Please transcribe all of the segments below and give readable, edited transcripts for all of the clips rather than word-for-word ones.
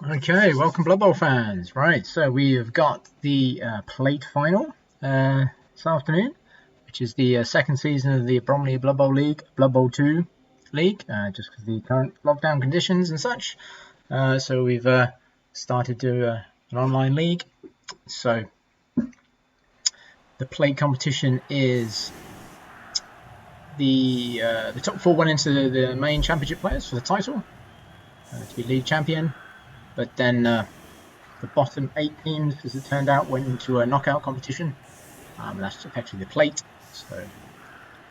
Welcome Blood Bowl fans. Right, so we have got the plate final this afternoon, which is the second season of the Bromley Blood Bowl League, Blood Bowl 2 League, just because of the current lockdown conditions and such. So we've started to an online league. So the plate competition is the top four went into the main championship players for the title to be league champion, but then the bottom 8 teams, as it turned out, went into a knockout competition. That's effectively the plate. So,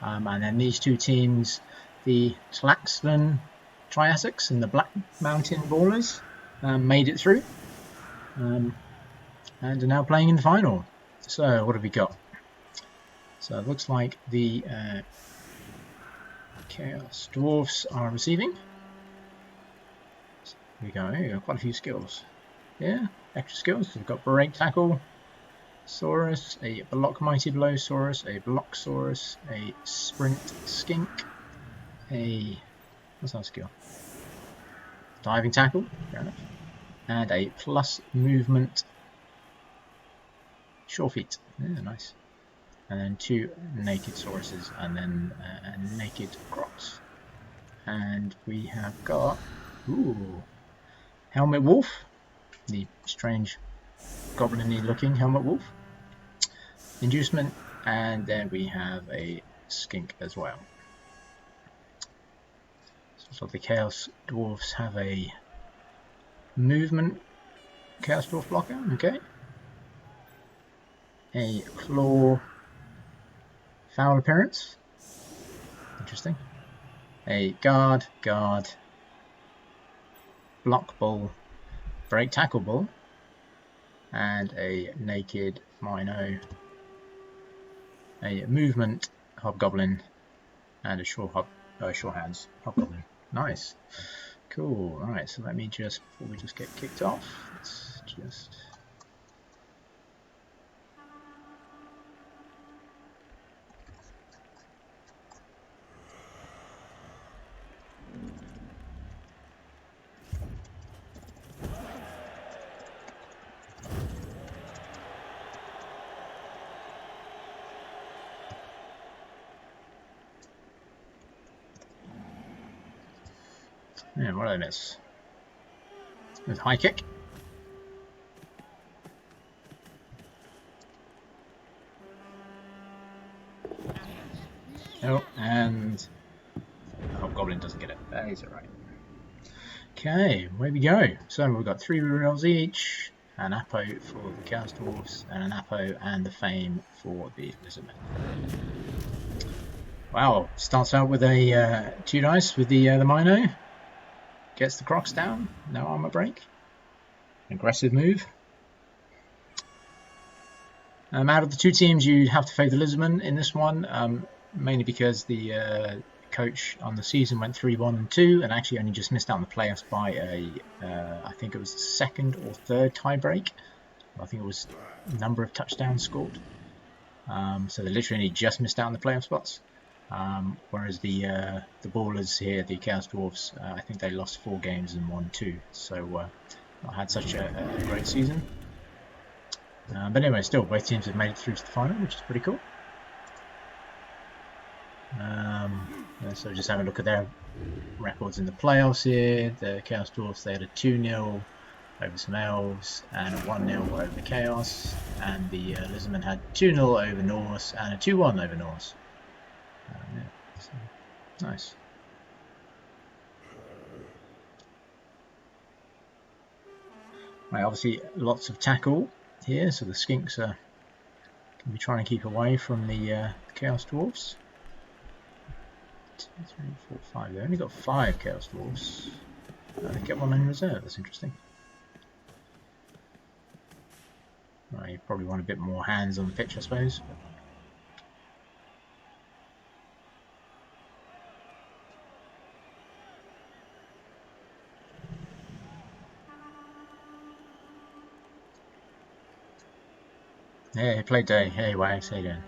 and then these two teams, the Tlaxtlan Triassics and the Black Mountain Ballerz, made it through and are now playing in the final. So, what have we got? So, it looks like the Chaos Dwarfs are receiving. So, here we go. Here we got quite a few skills. Yeah, extra skills. We've got Break Tackle Saurus, a Block Mighty Blow Saurus, a Block Saurus, a Sprint Skink, what's that skill? Diving Tackle, fair enough, and a plus movement Sure Feet. Yeah, nice. And then 2 Naked Sauruses, and then a Naked Crocs. And we have got Helmet Wolf, the strange goblin-y looking Helmet Wolf, Inducement, and then we have a Skink as well. So the Chaos Dwarfs have a movement Chaos Dwarf blocker, okay. A Claw Foul Appearance, interesting. A Guard, Block Ball, Break Tackle Ball, and a Naked Mino, a Movement Hobgoblin, and a Sure Hands Hobgoblin. Nice. Cool. Alright, so let me just, before we just get kicked off, let's just... Yeah, what did I miss? With high kick. Oh, and Hobgoblin doesn't get it. That is alright. Okay, where we go. So we've got 3 rerolls each, an Apo for the Chaos Dwarfs, and an Apo and the Fame for the Lizardmen. Wow, starts out with a 2 dice with the Mino. Gets the Crocs down, no armor break. Aggressive move. Out of the 2 teams, you'd have to favour the Lizardmen in this one, mainly because the coach on the season went 3-1-2 and actually only just missed out on the playoffs by I think it was the 2nd or 3rd tie break. I think it was number of touchdowns scored. So they literally just missed out on the playoff spots. Whereas the Ballers here, the Chaos Dwarfs, I think they lost 4 games and won 2. So not had such a great season. But anyway, still, both teams have made it through to the final, which is pretty cool. So just have a look at their records in the playoffs here. The Chaos Dwarfs, they had a 2-0 over some Elves and a 1-0 over the Chaos. And the Lizardmen had 2-0 over Norse and a 2-1 over Norse. Yeah, so, nice. Right, obviously lots of tackle here, so the Skinks can be trying to keep away from the Chaos Dwarfs. 2, 3, 4, 5. They only got 5 Chaos Dwarfs. They get 1 in reserve. That's interesting. Right, you probably want a bit more hands on the pitch, I suppose. Hey, play day. Hey, Wags, how you doing?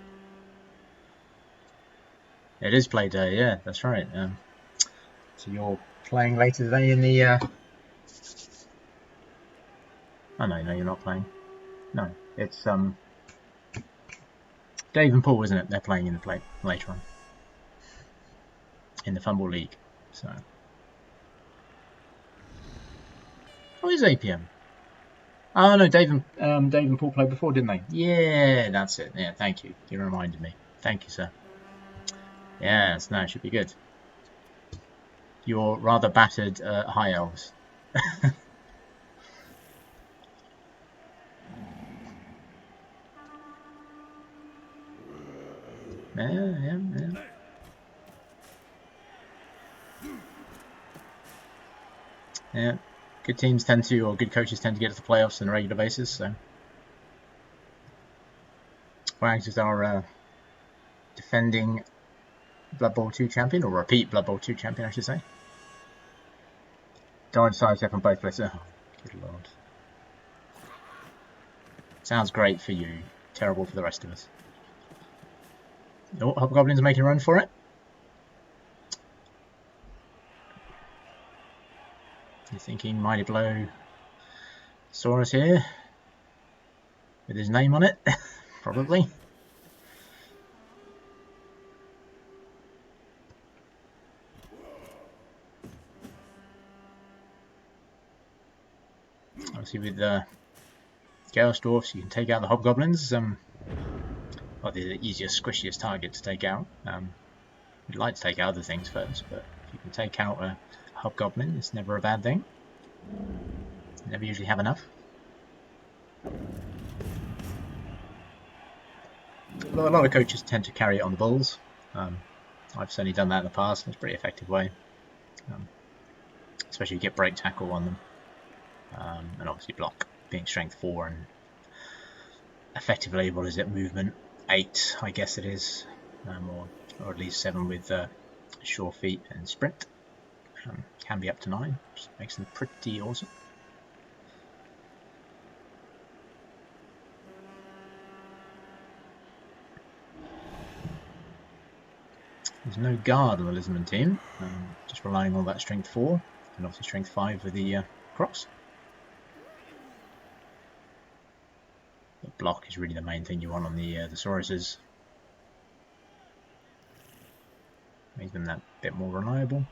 It is play day, yeah, that's right. So you're playing later today in the Oh no, you're not playing. No, it's Dave and Paul, isn't it? They're playing in the play later on in the Fumble League. So, oh, it's 8 p.m. Oh no, Dave and Paul played before, didn't they? Yeah, that's it. Yeah, thank you. You reminded me. Thank you, sir. Yes, no, it should be good. You're rather battered high elves. Yeah. Yeah, good teams tend to, or good coaches tend to get to the playoffs on a regular basis. So, Wags is our defending Blood Bowl 2 champion, or repeat Blood Bowl 2 champion, I should say. Died sidestep on both places. Oh, good lord. Sounds great for you. Terrible for the rest of us. Oh, Hobgoblins are making a run for it. You're thinking Mighty Blow Saurus here with his name on it, probably. Obviously, with Chaos Dwarfs, you can take out the Hobgoblins. Well, they're the easiest, squishiest target to take out. We'd like to take out other things first, but if you can take out a Hobgoblin, it's never a bad thing. You never usually have enough. A lot of coaches tend to carry it on the bulls. I've certainly done that in the past. It's a pretty effective way, especially if you get break tackle on them, and obviously block being strength 4 and effectively, what is it, movement 8, I guess it is, or at least 7 with sure feet and sprint. Can be up to 9, which makes them pretty awesome. There's no guard on the Lisbon team, just relying on that strength 4 and obviously strength 5 with the cross. The block is really the main thing you want on the Sauruses. Makes them that bit more reliable.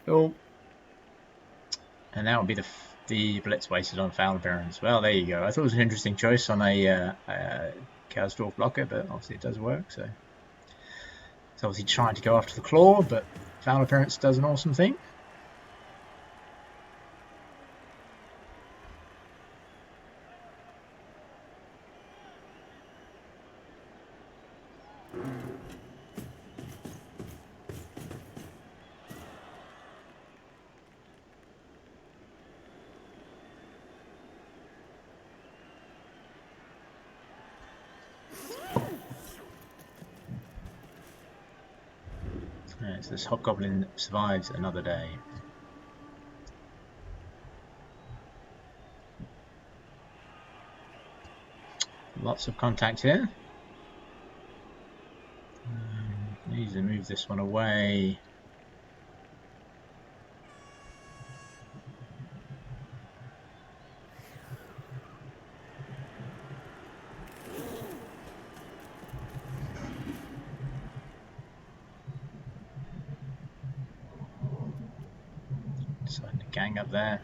Cool. And that would be the blitz wasted on foul appearance. Well, there you go. I thought it was an interesting choice on a Chaos Dwarf blocker, but obviously it does work. So it's obviously trying to go after the claw, but foul appearance does an awesome thing. So this Hobgoblin survives another day. Lots of contact here. Need to move this one away. So the gang up there.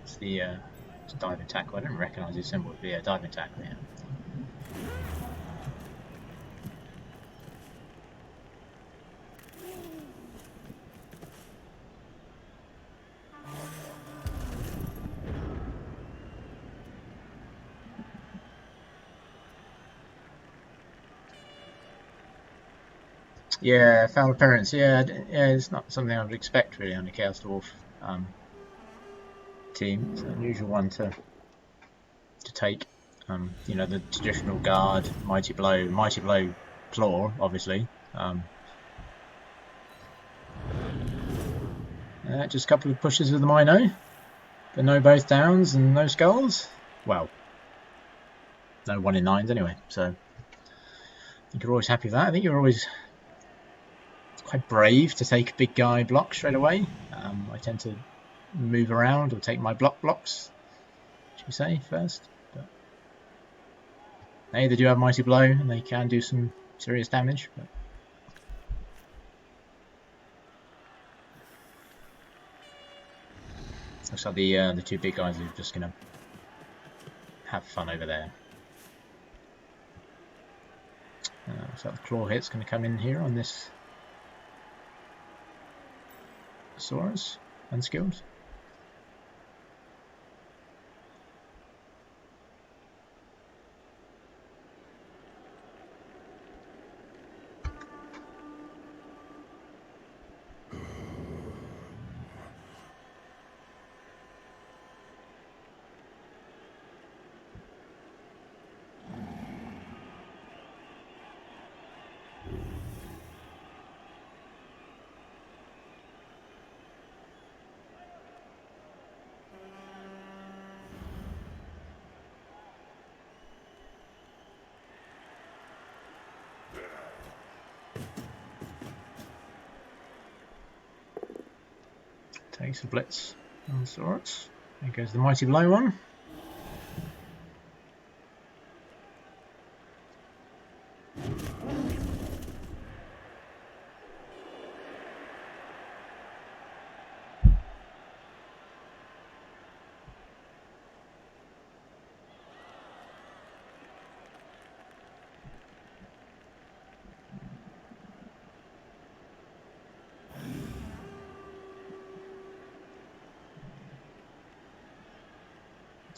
It's the diving tackle. I didn't recognise his symbol. But yeah, diving tackle. Yeah. Yeah, foul appearance. Yeah, it's not something I would expect really on a Chaos Dwarf. team. It's an unusual one to take. You know, the traditional guard, mighty blow, claw, obviously. Just a couple of pushes with the Mino, but no both downs and no skulls. Well, no 1 in 9s anyway, so I think you're always happy with that. I think you're always quite brave to take a big guy block straight away. I tend to move around or take my blocks, should we say, first. But hey, they do have mighty blow and they can do some serious damage. But looks like the 2 big guys are just gonna have fun over there. So the claw hit's going to come in here on this Saurus, unskilled. Takes a blitz on Saurus. There goes the mighty blow one.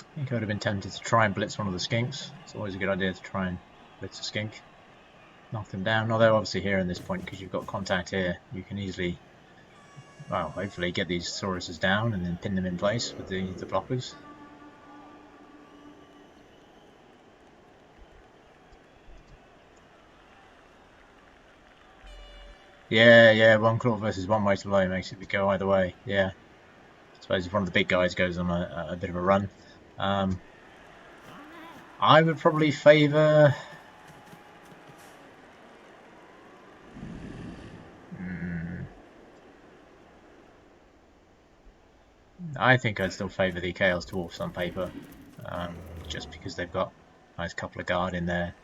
I think I would have been tempted to try and blitz one of the skinks. It's always a good idea to try and blitz a skink. Knock them down, although obviously here in this point, because you've got contact here, you can easily, well, hopefully get these Sauruses down and then pin them in place with the blockers. Yeah, 1 claw versus 1 mighty blow makes it go either way, yeah. I suppose if one of the big guys goes on a bit of a run. I would probably favour... I think I'd still favour the Chaos Dwarfs on paper, just because they've got a nice couple of guard in there.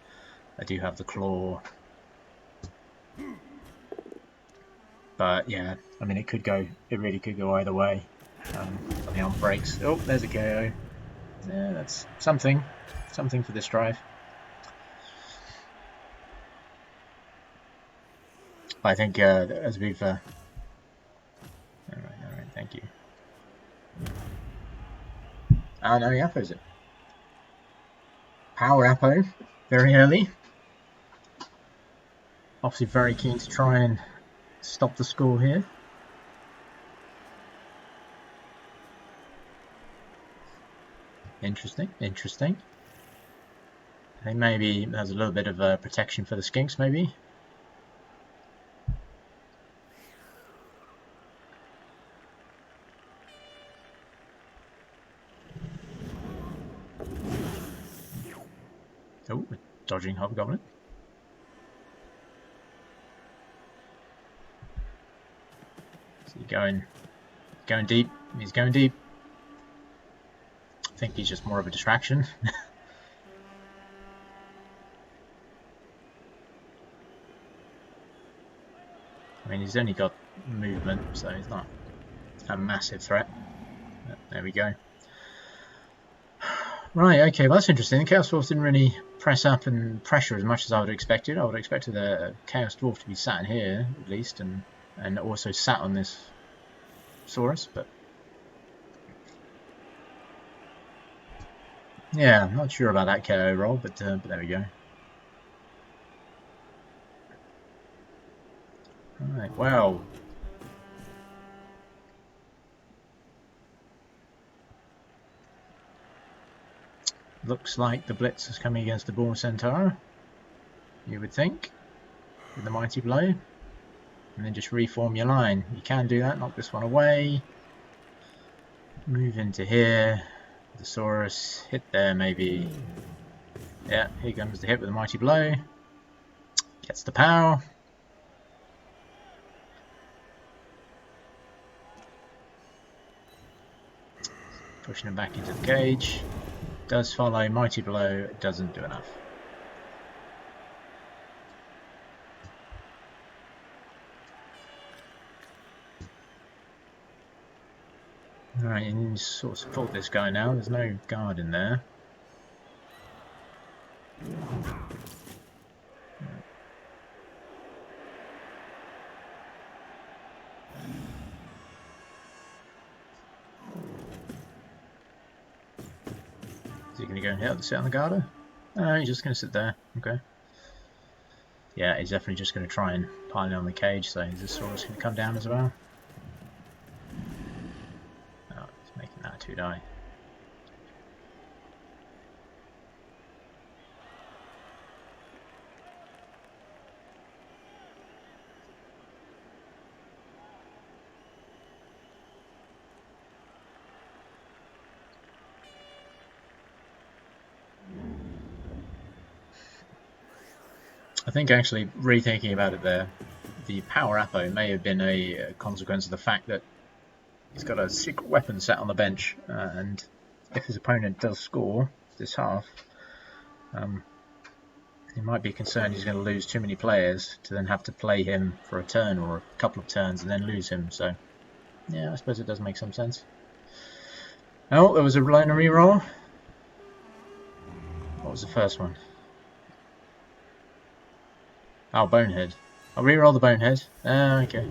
I do have the claw. But yeah, I mean it really could go either way. Something on breaks. Oh, there's a KO. Yeah, that's something for this drive. I think as we've all right, thank you. Oh no, he appos it. Power Apo, very early. Obviously very keen to try and stop the score here. Interesting. I think maybe there's a little bit of protection for the skinks, maybe. Oh, dodging Hobgoblin. So going deep. He's going deep. I think he's just more of a distraction. I mean, he's only got movement, so he's not a massive threat. But there we go. Right, okay, well that's interesting. The Chaos Dwarf didn't really press up and pressure as much as I would have expected. I would have expected the Chaos Dwarf to be sat in here, at least, and also sat on this Saurus, but... yeah, I'm not sure about that KO roll, but there we go. Alright, wow. Looks like the Blitz is coming against the Boar Centaur, you would think, with the Mighty Blow. And then just reform your line. You can do that, knock this one away. Move into here. The Saurus, hit there maybe. Yeah, here comes the hit with the Mighty Blow. Gets the power. Pushing him back into the cage. Does follow, Mighty Blow, doesn't do enough. Alright, you need to sort of support this guy now, there's no guard in there. Is he going to go and hit sit on the garter? No, he's just going to sit there. Okay. Yeah, he's definitely just going to try and pile in on the cage, so is this Saurus going to come down as well? Oh, he's making that a 2-die. I think actually rethinking about it there, the power Apo may have been a consequence of the fact that he's got a secret weapon set on the bench, and if his opponent does score this half, he might be concerned he's going to lose too many players to then have to play him for a turn or a couple of turns and then lose him. So yeah, I suppose it does make some sense. Oh, there was a liner reroll. What was the first one? Oh, Bonehead. I'll reroll the Bonehead. Okay.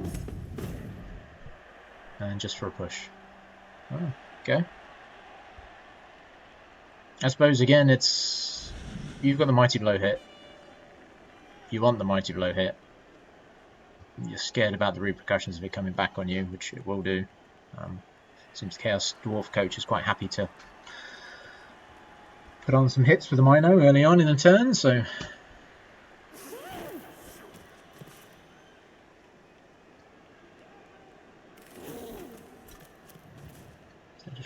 And just for a push. Oh, okay. I suppose again it's... You've got the Mighty Blow hit. You want the Mighty Blow hit. You're scared about the repercussions of it coming back on you, which it will do. Seems the Chaos Dwarf coach is quite happy to put on some hits with the Mino early on in the turn, so...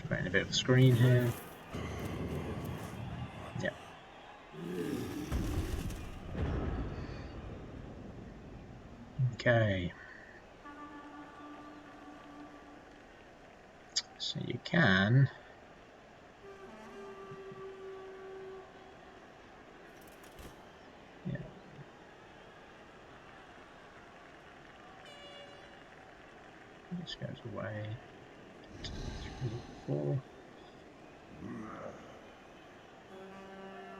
Creating a bit of a screen here. Yeah. Okay. So you can this goes away. 2, 3, 4.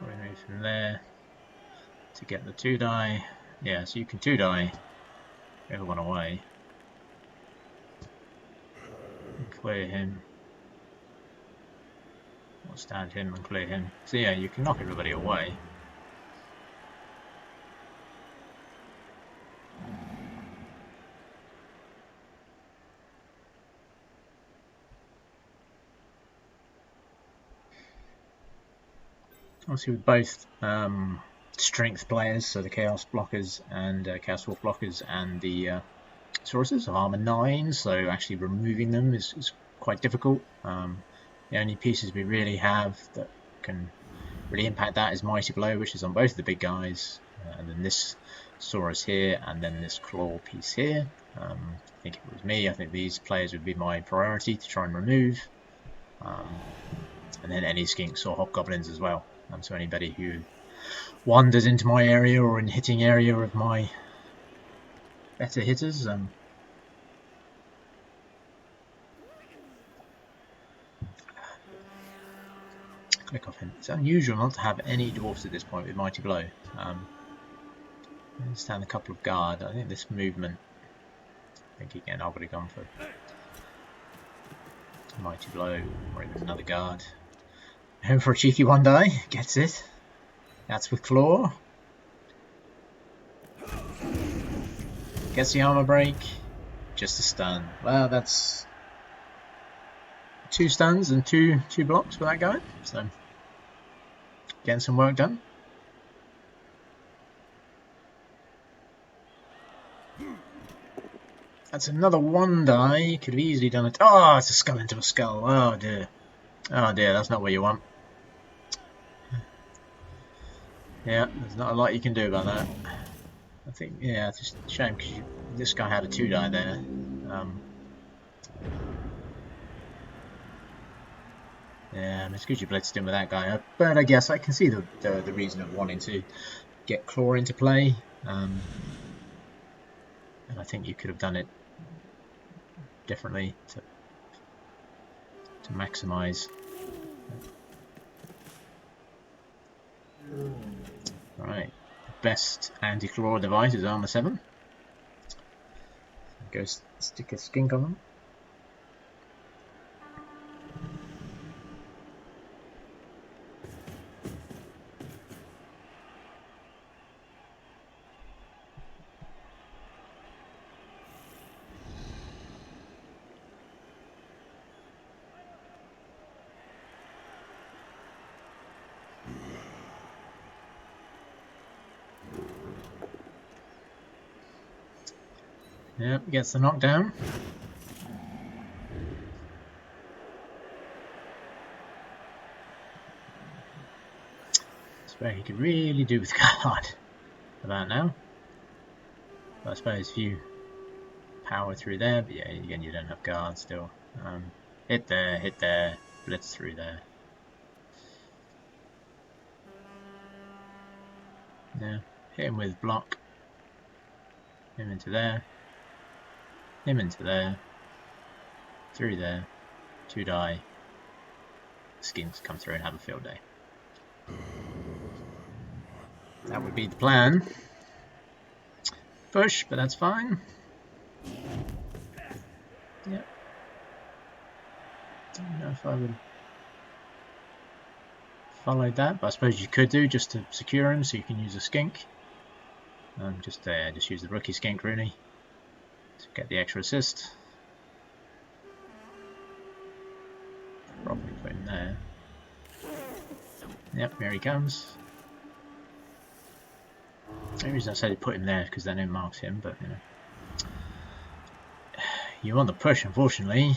We move from there to get the 2-die. Yeah, so you can 2-die everyone away. And clear him. Or stand him and clear him. So yeah, you can knock everybody away. Obviously with both strength players, so the Chaos blockers and Chaos Wolf blockers and the Sauruses have armor 9, so actually removing them is quite difficult. The only pieces we really have that can really impact that is Mighty Blow, which is on both of the big guys, and then this Saurus here, and then this Claw piece here. I think if it was me, I think these players would be my priority to try and remove. And then any skinks or hobgoblins as well. So anybody who wanders into my area or in hitting area of my better hitters. Click off him. It's unusual not to have any dwarfs at this point with Mighty Blow. I understand a couple of guard. I think this movement, I think again I would have gone for Mighty Blow or even another guard. Home for a cheeky 1-die, gets it. That's with Claw. Gets the armor break. Just a stun. Well, that's 2 stuns and two blocks for that guy. So getting some work done. That's another 1 die. Could have easily done it. Oh, it's a skull into a skull. Oh dear. Oh dear, that's not what you want. Yeah, there's not a lot you can do about that. I think, yeah, it's just a shame because this guy had a 2 die there. Yeah, it's good you blitzed in with that guy. But I guess I can see the reason of wanting to get Claw into play. And I think you could have done it differently to maximise. Right, best anti-claw device is armor 7. Go stick a skink on them. Yep, gets the knockdown. That's where he could really do with guard about now. But I suppose if you power through there, but yeah, again you don't have guard still. Hit there, blitz through there. Yeah, hit him with block. Him into there. Him into there. Through there. 2 die. Skins come through and have a field day. That would be the plan. Push, but that's fine. Yep. Don't know if I would follow that, but I suppose you could do just to secure him, so you can use a skink. Just use the rookie skink really to get the extra assist. Probably put him there. Yep, here he comes. The only reason I say to put him there because then it marks him, but you know, you want the push, unfortunately.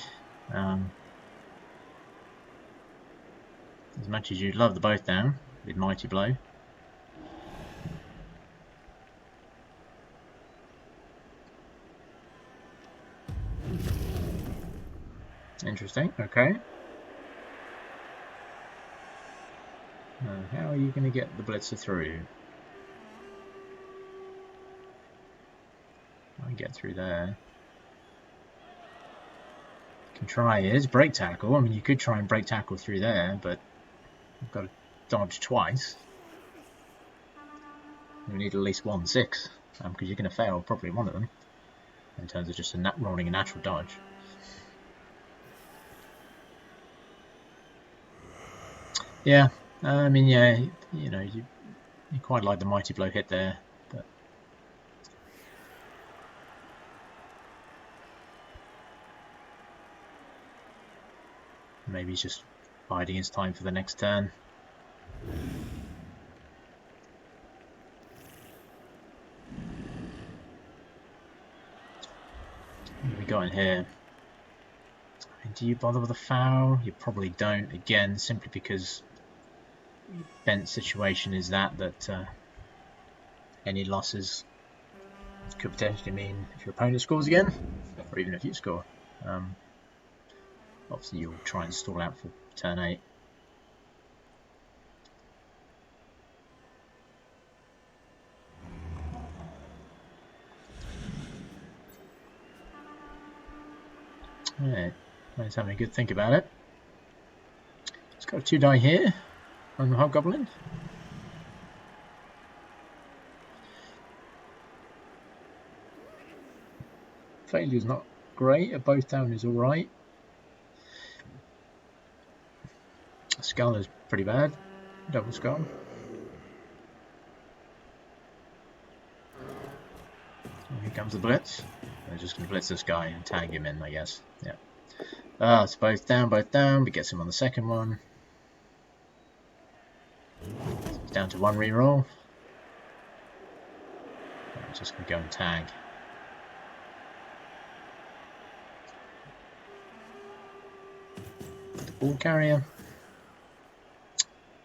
As much as you'd love the both down with Mighty Blow. Interesting, okay. How are you going to get the blitzer through? I get through there. You can try is break tackle. I mean, you could try and break tackle through there, but you've got to dodge twice. You need at least 1-6 because you're going to fail probably one of them in terms of just rolling a natural dodge. Yeah, I mean, yeah, you know, you quite like the Mighty Blow hit there, but maybe he's just biding his time for the next turn. What have we got in here? Do you bother with a foul? You probably don't, again, simply because bent situation is that any losses could potentially mean if your opponent scores again, or even if you score. Obviously you'll try and stall out for turn 8. Alright, let's have a good think about it. It's got a 2 die here on the Hobgoblin. Failure's not great, a both down is alright. Skull is pretty bad, double skull. And here comes the blitz. They're just going to blitz this guy and tag him in, I guess. Yeah. It's both down, but gets him on the second one. down to 1 reroll. I'm just going to go and tag. The ball carrier.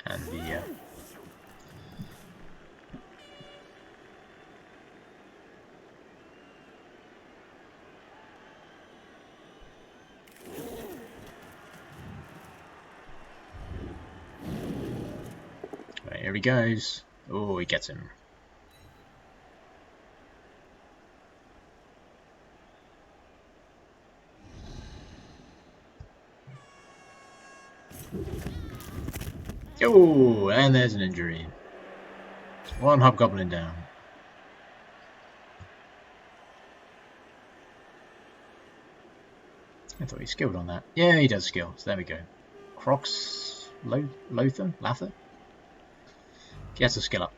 And the right, here he goes. Oh, he gets him. Oh, and there's an injury. 1 hobgoblin down. I thought he skilled on that. Yeah, he does skill. So there we go. Crocs, Lather. Gets a skill up.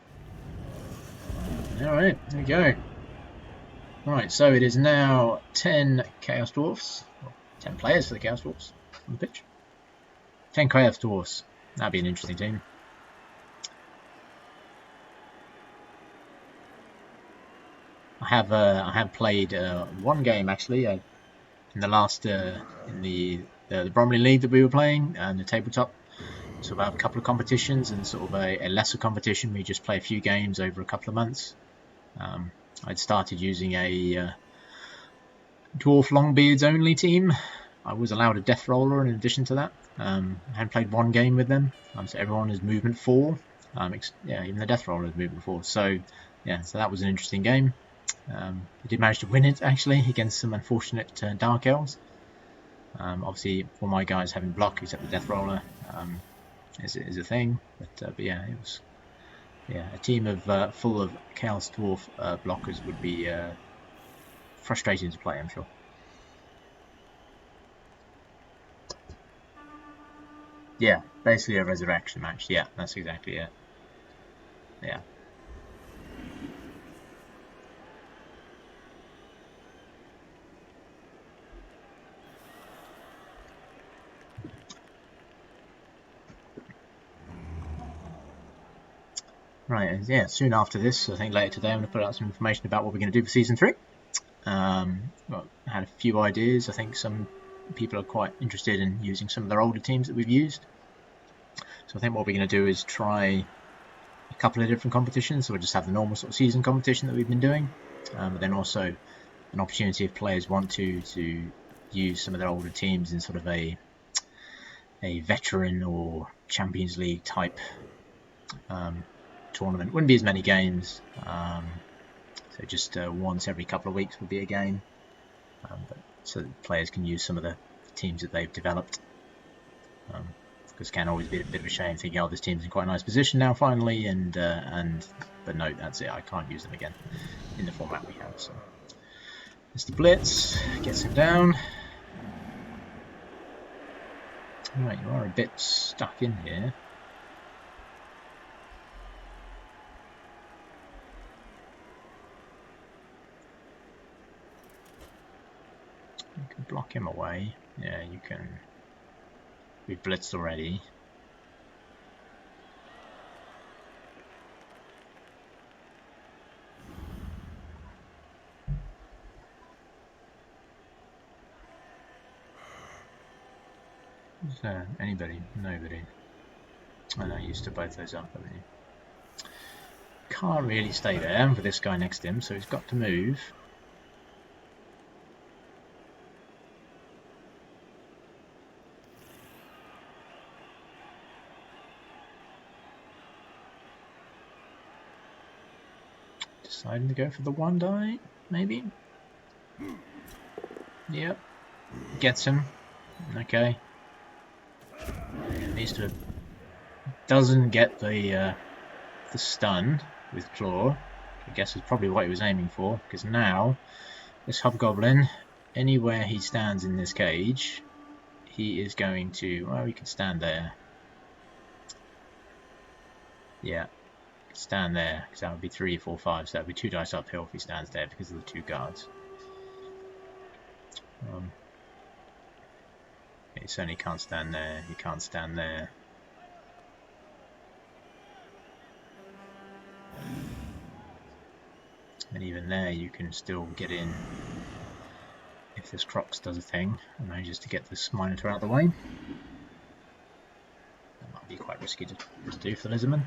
Alright, there we go. Right, so it is now 10 Chaos Dwarfs. Well, 10 players for the Chaos Dwarfs on the pitch. 10 Chaos Dwarfs. That'd be an interesting team. I have played 1 game actually in the last in the Bromley League that we were playing and the tabletop. So about a couple of competitions and sort of a lesser competition. We just play a few games over a couple of months. I'd started using a Dwarf Longbeards only team. I was allowed a Death Roller in addition to that. I hadn't played 1 game with them. So everyone is movement 4. Yeah, even the Death Roller is movement 4. So yeah, so that was an interesting game. We did manage to win it actually against some unfortunate Dark Elves. Obviously, all my guys having block except the Death Roller is a thing. But yeah, it was a team of full of Chaos Dwarf blockers would be frustrating to play, I'm sure. Yeah, basically a resurrection match. Yeah, that's exactly it. Yeah. Right, yeah, soon after this, I think later today, I'm going to put out some information about what we're going to do for Season 3. Well, I had a few ideas. I think some people are quite interested in using some of their older teams that we've used. So I think what we're going to do is try a couple of different competitions. So we'll just have the normal sort of season competition that we've been doing, but then also an opportunity if players want to use some of their older teams in sort of a veteran or Champions League type tournament. Wouldn't be as many games, so just once every couple of weeks would be a game, but so that players can use some of the teams that they've developed. Because it can always be a bit of a shame thinking, oh, this team's in quite a nice position now finally, but no, that's it. I can't use them again in the format we have. So Mr. Blitz gets him down. Right, you are a bit stuck in here. You can block him away. Yeah, you can. We've blitzed already. Is there anybody? Nobody. I know, you stood both those up, haven't you? Can't really stay there with this guy next to him, so he's got to move. Deciding to go for the 1 die, maybe? Yep. Gets him. Okay. Needs to. Doesn't get the stun with Claw. I guess is probably what he was aiming for, because now this Hobgoblin, anywhere he stands in this cage, he is going to. Well, he can stand there. Yeah. Stand there, because that would be 3, 4, 5, so that would be 2 dice uphill if he stands there because of the 2 guards. He certainly can't stand there, he can't stand there. And even there you can still get in if this Crocs does a thing and manages to get this Minotaur out of the way. That might be quite risky to do for the Lizardman.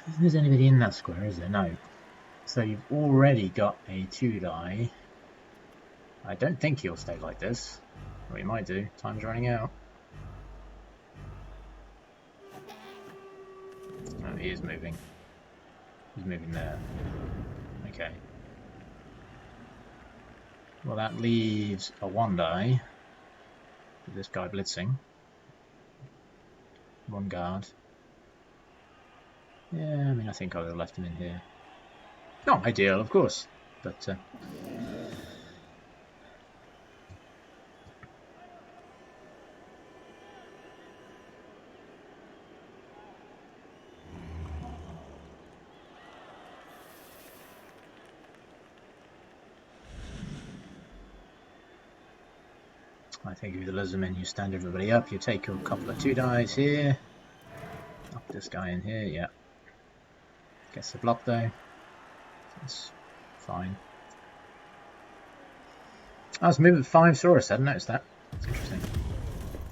Isn't there anybody in that square, is there? No. So you've already got a 2-die. I don't think he'll stay like this. Well, he might do. Time's running out. Oh, he is moving. He's moving there. Okay. Well, that leaves a 1-die with this guy blitzing. 1 guard. Yeah, I mean, I think I would have left him in here. Not ideal, of course, but I think with the Lizardman, you stand everybody up, you take a couple of 2-dies here. Knock this guy in here, yeah. Gets the block though. That's fine. Oh, it's movement 5 Saurus, I hadn't noticed that. That's interesting.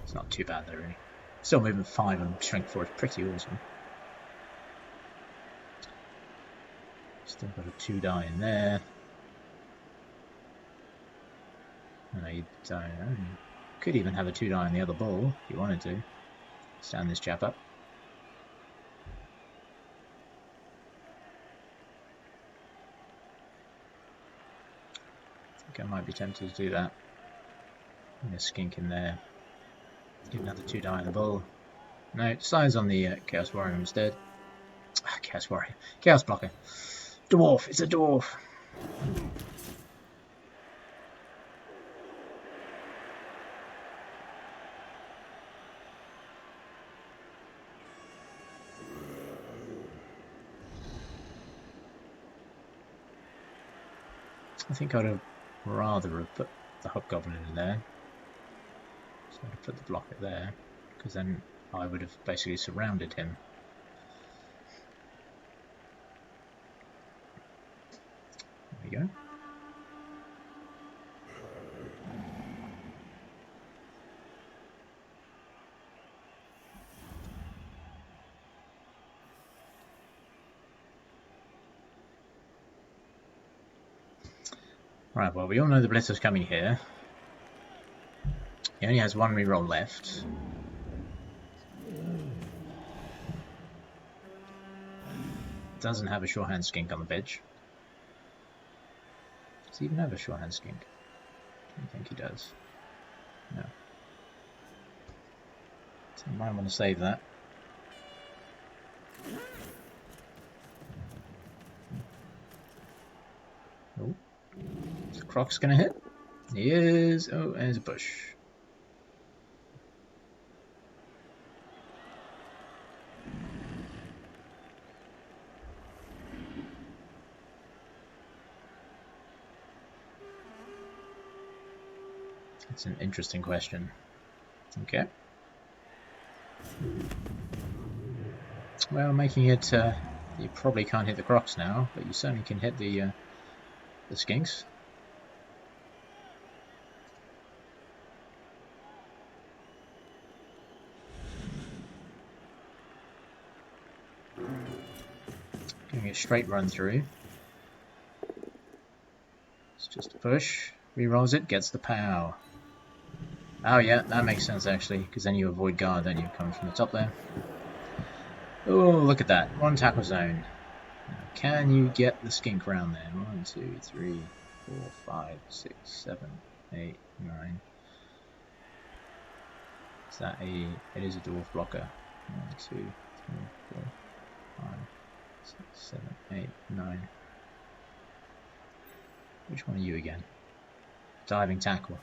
It's not too bad though, really. Still movement 5 and shrink 4 is pretty awesome. Still got a 2-die in there. No, you don't know. You could even have a 2-die on the other ball if you wanted to. Stand this chap up. I might be tempted to do that. And a skink in there. Give another 2-die on the bull. No, decides on the Chaos Warrior instead. Ah, Chaos Warrior. Chaos Blocker. Dwarf. It's a dwarf. I think I'd have rather have put the Hobgoblin in there. So I'd have put the blocker there, because then I would have basically surrounded him. There we go. Right, well, we all know the Blitzer's coming here. He only has 1 reroll left. Doesn't have a shorthand skink on the bench. Does he even have a shorthand skink? I don't think he does. No. So you might want to save that. Oh. Is Croc's gonna hit? He is. Oh, there's a bush. That's an interesting question. Okay. Well, making it, you probably can't hit the Crocs now, but you certainly can hit the skinks. Giving a straight run through. It's just a push. Rerolls it, gets the pow. Oh yeah, that makes sense actually, because then you avoid guard, then you come from the top there. Oh, look at that. 1 tackle zone. Now, can you get the skink round there? 1, 2, 3, 4, 5, 6, 7, 8, 9. Is that a... It is a dwarf blocker. 1, 2, 3, 4, 5, 6, 7, 8, 9. Which one are you again? Diving tackle.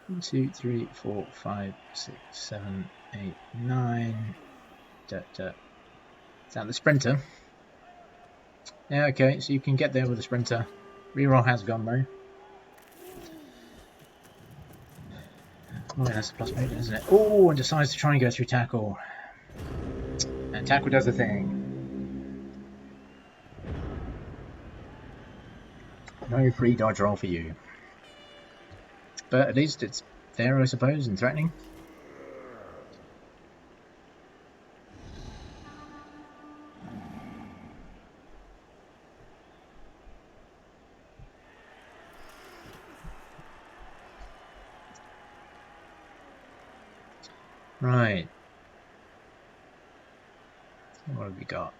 1, 2, 3, 4, 5, 6, 7, 8, 9. Is that the sprinter? Yeah, okay, so you can get there with the sprinter. Reroll has gone though. Oh, that's the plus move, isn't it? Oh, and decides to try and go through tackle. And tackle does the thing. No free dodge roll for you. But at least it's there, I suppose, and threatening. Right. What have we got?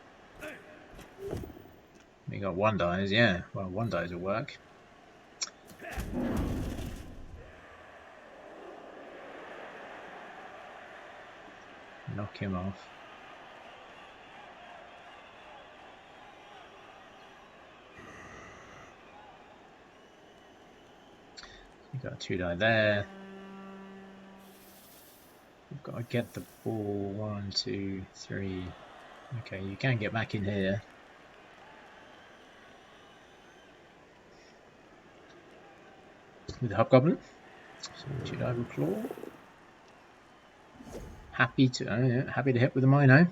We got one dies, yeah. Well, one dies will work. Knock him off. We've got a 2-die there. We've got to get the ball. 1, 2, 3. Okay, you can get back in here. With the Hobgoblin. So 2-die with Claw. Happy to hit with the Mino.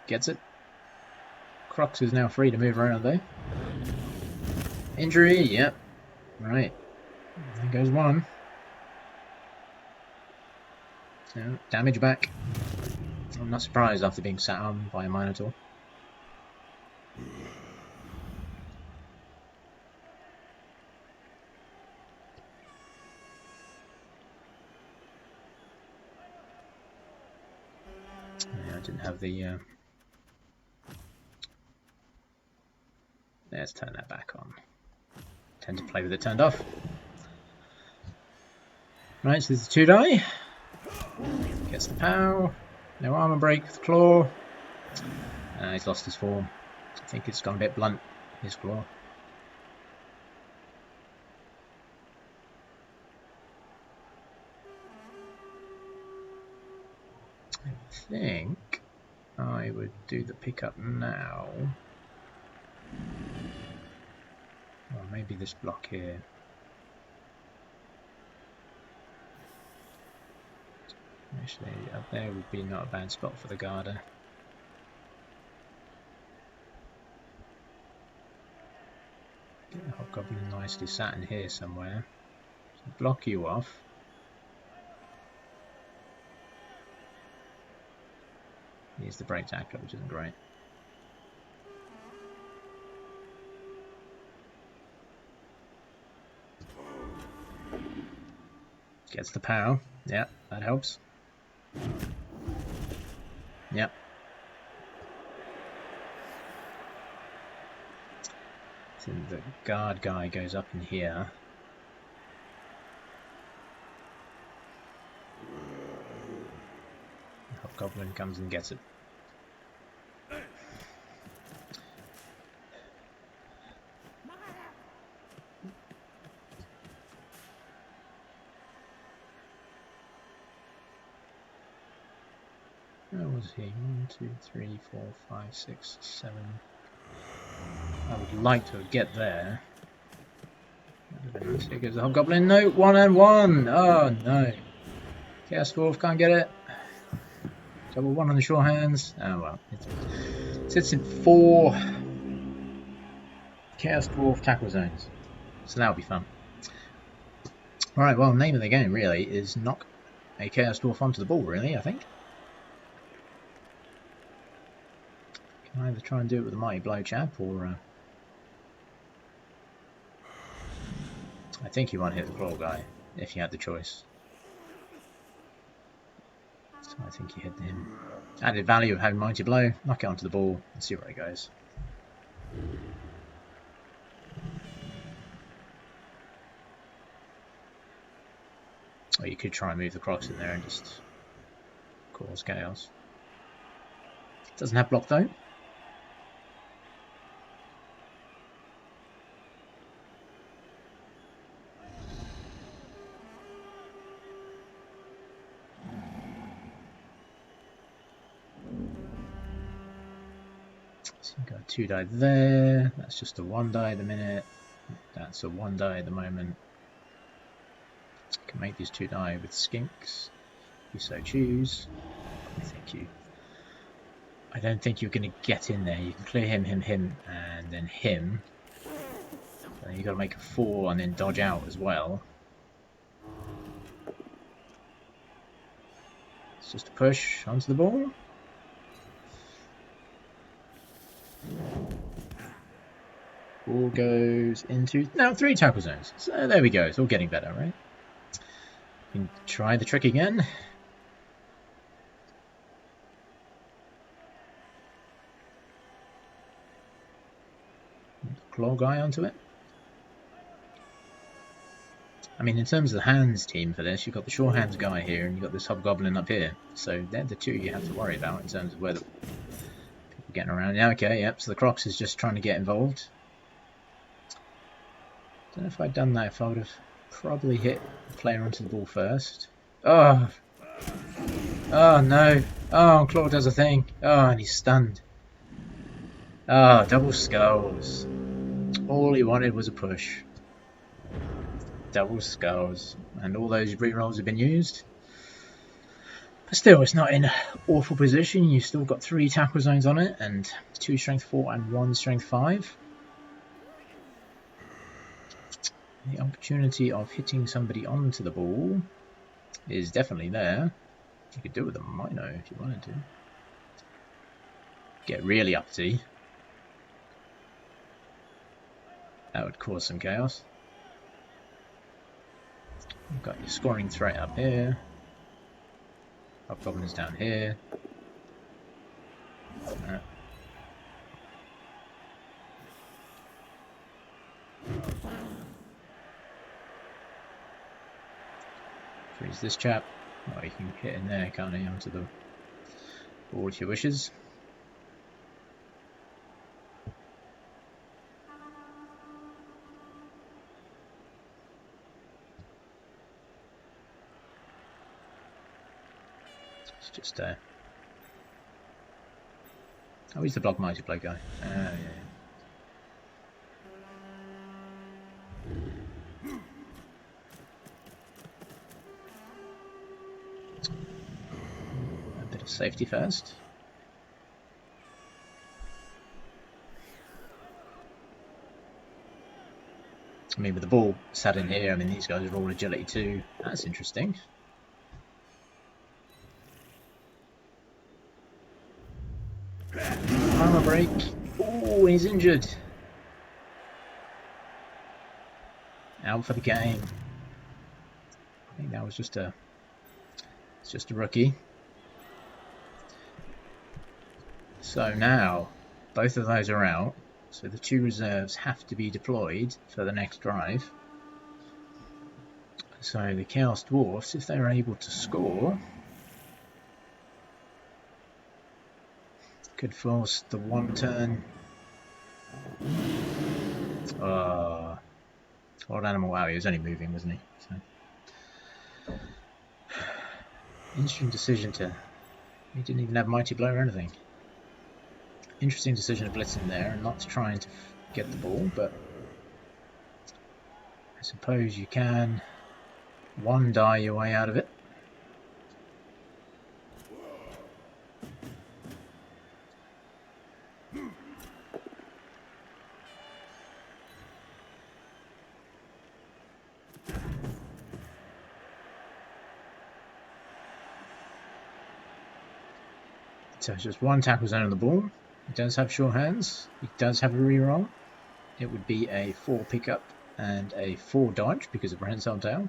Gets it. Crocs is now free to move around though. Injury, yep. Right. There goes one. So, damage back. I'm not surprised after being sat on by a Minotaur. Yeah, I didn't have the... Let's turn that back on. Tend to play with it turned off. Right, so there's a 2-die. Gets the POW. No armor break with Claw. He's lost his form. I think it's gone a bit blunt, his Claw. I think I would do the pickup now. Or maybe this block here. Actually, up there would be not a bad spot for the Garda. Get the Hobgoblin nicely sat in here somewhere. So block you off. Here's the break tackler, which isn't great. Gets the POW. Yeah, that helps. Yep. So the guard guy goes up in here. The Hobgoblin comes and gets it. Where was he? 1, 2, 3, 4, 5, 6, 7. I would like to get there. Here goes the Hobgoblin. No, 1 and 1. Oh no. Chaos Dwarf can't get it. Double 1 on the short hands. Oh well. It sits in 4 Chaos Dwarf tackle zones. So that'll be fun. Alright, well, name of the game really is knock a Chaos Dwarf onto the ball, really, I think. Can either try and do it with a Mighty Blow chap, or I think you want to hit the Claw guy, if you had the choice. So I think you hit him. Added value of having Mighty Blow, knock it onto the ball, and see where it goes. Or you could try and move the Crocs in there and just cause chaos. Doesn't have block though. So you've got a 2-die there. That's just a 1-die at the minute. That's a 1-die at the moment. Can make these 2-die with skinks. you so choose. I don't think you're going to get in there. You can clear him, and then him. So you've got to make a 4 and then dodge out as well. It's just a push onto the ball. Ball goes into now 3 tackle zones. So there we go. It's all getting better, right? You can try the trick again. Claw guy onto it. I mean, in terms of the hands team for this, you've got the sure hands guy here, and you've got this hobgoblin up here. So they're the two you have to worry about in terms of where the people are getting around. Yeah, okay, yep. So the Crocs is just trying to get involved. Don't know if I'd done that. If I would have probably hit the player onto the ball first. Oh, oh no! Oh, Claw does a thing. Oh, and he's stunned. Oh, double skulls. All he wanted was a push. Double skulls, and all those rerolls have been used. But still, it's not in an awful position. You've still got 3 tackle zones on it, and 2 strength 4 and 1 strength 5. The opportunity of hitting somebody onto the ball is definitely there. You could do it with a Mino if you wanted to. Get really uppity. That would cause some chaos. You've got your scoring threat up here. Hobgoblin's down here. Freeze this chap. Oh, you can hit in there, can't you, onto the ball if you wishes. It's just oh, he's the block multiplay guy. Yeah. A bit of safety first. I mean, with the ball sat in here, I mean, these guys are all agility too. That's interesting. Armor break. Oh, he's injured. Out for the game. I think that was just a rookie. So now both of those are out. So the 2 reserves have to be deployed for the next drive. So the Chaos Dwarfs, if they're able to score, could force the 1 turn. Odd animal. Wow, he was only moving, wasn't he? So, interesting decision to. He didn't even have Mighty Blow or anything. Interesting decision to blitz in there and not to try and get the ball, but I suppose you can 1-die your way out of it. So it's just 1 tackle zone on the ball. He does have sure hands. He does have a reroll. It would be a 4 pickup and a 4 dodge because of prehensile tail.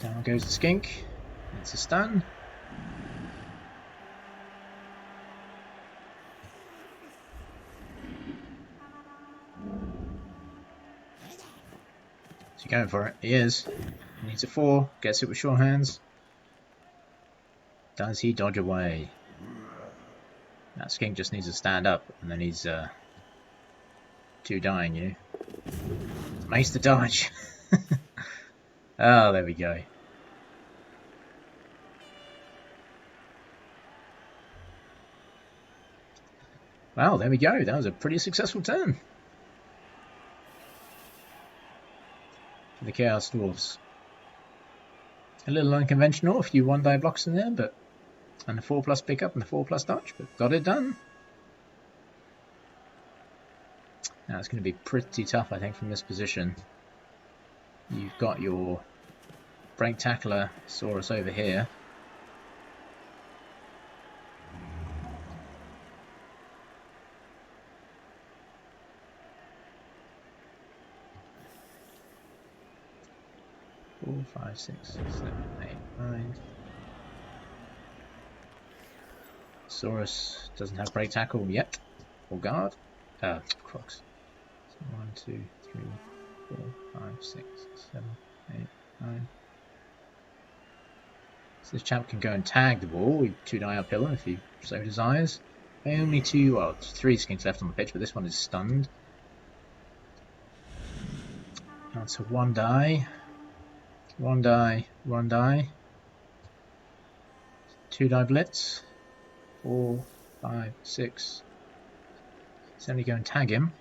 Down goes the skink. It's a stun. Is he going for it? He is. He needs a 4. Gets it with sure hands. Does he dodge away? That skink just needs to stand up, and then he's 2 dying you. Makes the dodge. Oh, there we go. Well, there we go. That was a pretty successful turn. the Chaos Dwarfs. A little unconventional, a few 1-die blocks in there, but and the 4+ pickup and the 4+ dodge, but got it done. Now it's going to be pretty tough, I think, from this position. You've got your break tackler Saurus over here. Four, 5, 6, 7, 8, 9. Saurus doesn't have break tackle yet, or guard. Crocs. So 1, 2, 3, 4, 5, 6, 7, 8, 9. So this chap can go and tag the ball. We 2-die uphill him if he so desires. Only 3 skinks left on the pitch, but this one is stunned. That's a 1-die. 1-die, 1-die. 2-die blitz. 4, 5, 6. Let's only go and tag him.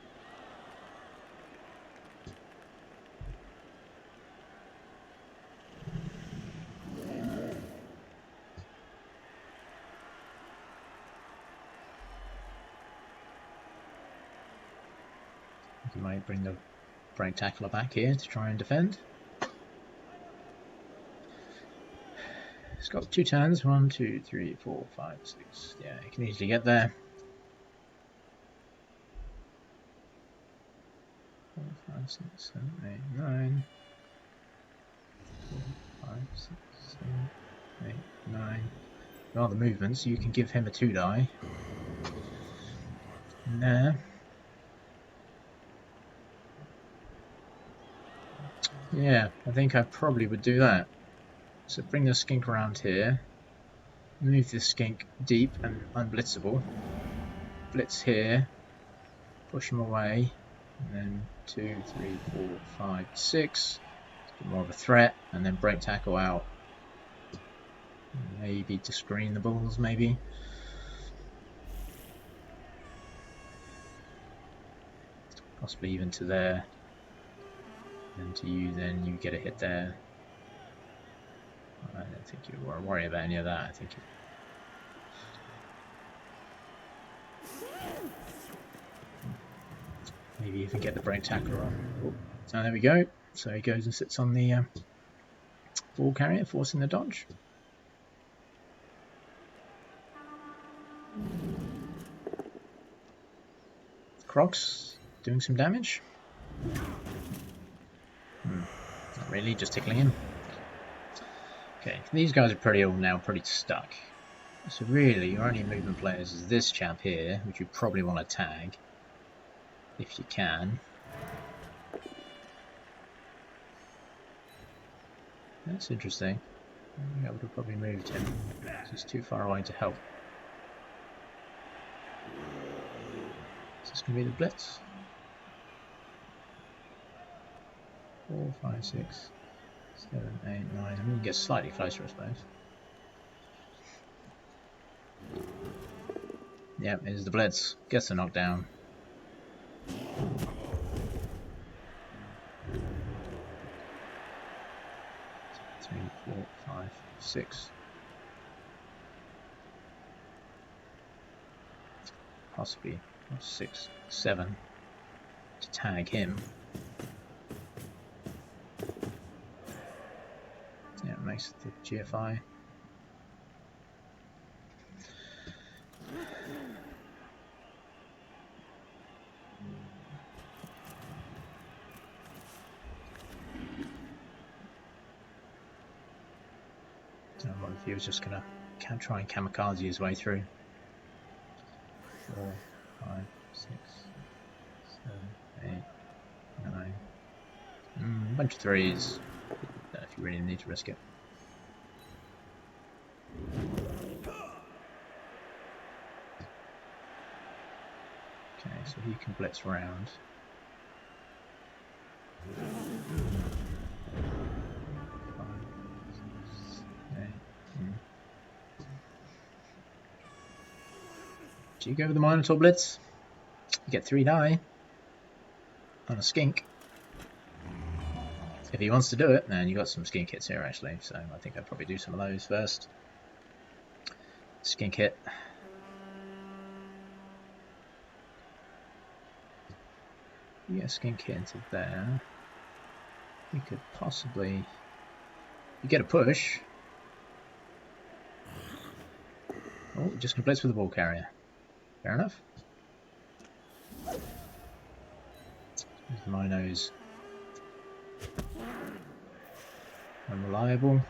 You might bring the break tackler back here to try and defend. It's got 2 turns. 1, 2, 3, 4, 5, 6. Yeah, you can easily get there. 4, 5, 6, 7, 8, 9. 4, 5, 6, 7, 8, 9. There are the movements, so you can give him a 2-die. And there. Yeah, I think I probably would do that. So bring the skink around here. Move this skink deep and unblitzable. Blitz here. Push him away. And then 2, 3, 4, 5, 6. A bit more of a threat. And then break tackle out. Maybe to screen the balls, maybe. Possibly even to there. And to you, then you get a hit there. I don't think you worry about any of that. I think maybe even get the break tackler on. Oh, so there we go. So he goes and sits on the ball carrier, forcing the dodge. Crocs doing some damage. Not really, just tickling him. Okay, these guys are now pretty stuck. So really, your only movement players is this chap here, which you probably want to tag, if you can. That's interesting. I think I would have probably moved him. He's too far away to help. Is this going to be the blitz? 4, 5, 6, 7, 8, 9. I'm going to get slightly closer, I suppose. Yep, here's the blitz. Gets the knockdown. 3, 4, 5, 6. Possibly 6, 7 to tag him. Yeah, it makes the GFI. What if he was just gonna try and kamikaze his way through? 4, 5, 6, 7, 8, 9. A bunch of 3s. Don't know if you really need to risk it. Okay, so he can blitz around. Do you go with the Minotaur Blitz? You get 3 die on a skink. If he wants to do it, then you got some skin kits here actually, so I think I'd probably do some of those first. Skin kit. You get a skin kit into there. We could possibly. You get a push. Oh, just completes with the ball carrier. Fair enough. There's the Minos. Unreliable.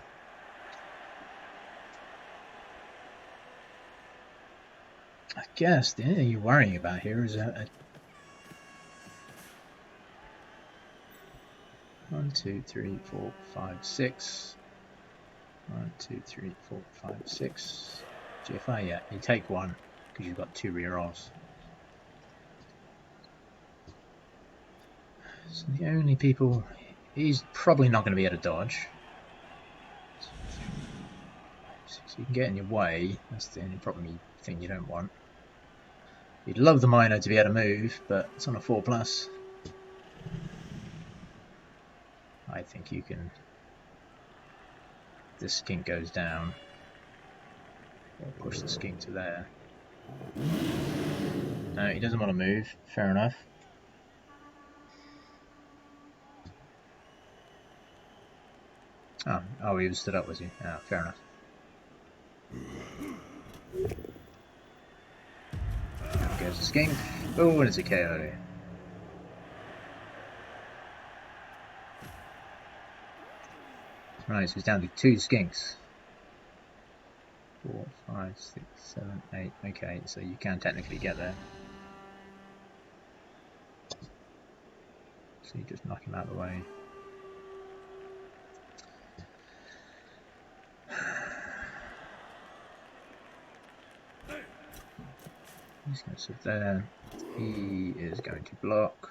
I guess the only thing you're worrying about here is a 1, 2, 3, 4, 5, 6. 1, 2, 3, 4, 5, 6. GFI, yeah, you take one because you've got 2 rear rolls. So the only people he's probably not going to be able to dodge. So you can get in your way. That's the only thing you don't want. You'd love the Mino to be able to move, but it's on a 4+. I think you can. This skink goes down. Or push the skink to there. No, he doesn't want to move. Fair enough. Oh, he was stood up, was he? Ah, fair enough. Goes the skink. Oh, and it's a KO. Right, so he's down to 2 skinks. 4, 5, 6, 7, 8. Okay, so you can technically get there. So you just knock him out of the way. He's going to sit there. He is going to block.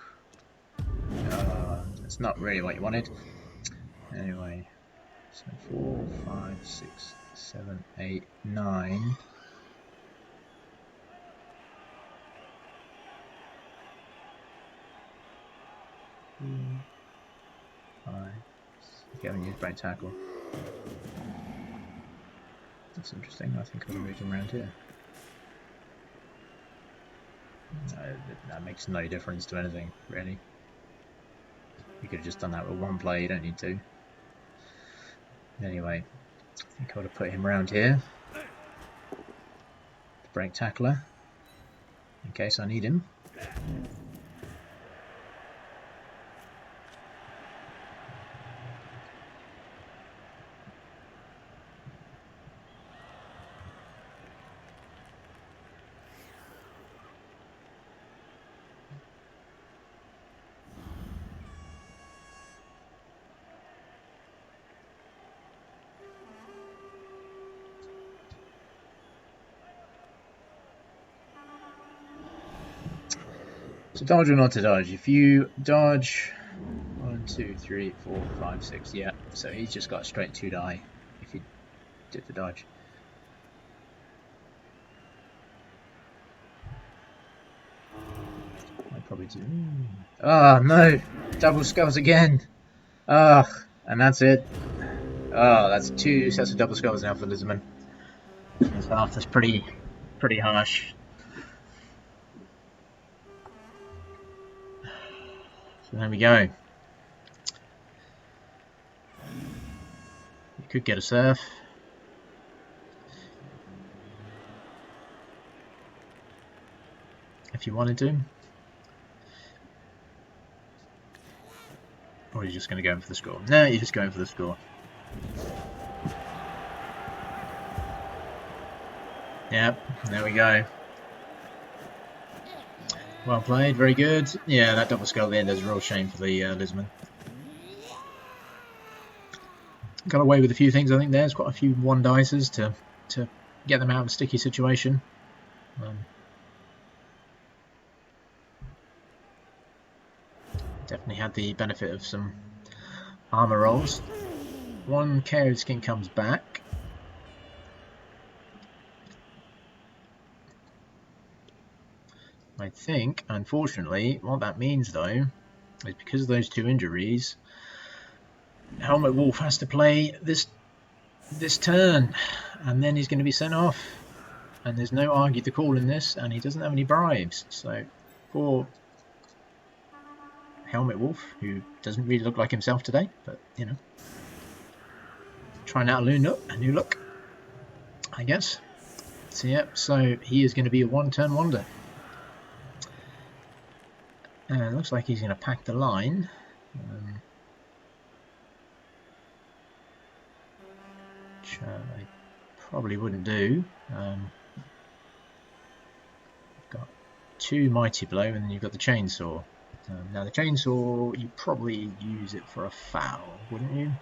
That's not really what you wanted. Anyway, so 4, 5, 6, 7, 8, 9. You haven't used break tackle. That's interesting. I think I'll move him around here. That makes no difference to anything, really. You could have just done that with one play, you don't need to. Anyway, I think I would have put him around here. The break tackler. In case I need him. To dodge or not to dodge? If you dodge 1, 2, 3, 4, 5, 6, yeah. So he's just got a straight 2 die if he did the dodge. I'd probably do. Oh no! Double skulls again! Ah, and that's it. Oh, that's 2 sets of double skulls now for Lisbon. That's pretty harsh. So there we go. You could get a surf. If you wanted to. Or are you just going to go in for the score? No, you're just going for the score. Yep, there we go. Well played, very good. Yeah, that double skull at the end is a real shame for the Lisbon. Got away with a few things, I think. There's quite a few 1-dicers to get them out of a sticky situation. Definitely had the benefit of some armor rolls. 1 KO skin comes back. I think, unfortunately, what that means though, is because of those 2 injuries, Helmet Wolf has to play this turn, and then he's going to be sent off. And there's no argue to call in this, and he doesn't have any bribes. So poor Helmet Wolf, who doesn't really look like himself today, but you know, trying out a new look, I guess. So yeah, so he is going to be a one-turn wonder. And it looks like he's going to pack the line. Which I probably wouldn't do. Got 2 Mighty Blow, and then you've got the Chainsaw. Now the Chainsaw, you probably use it for a foul, wouldn't you?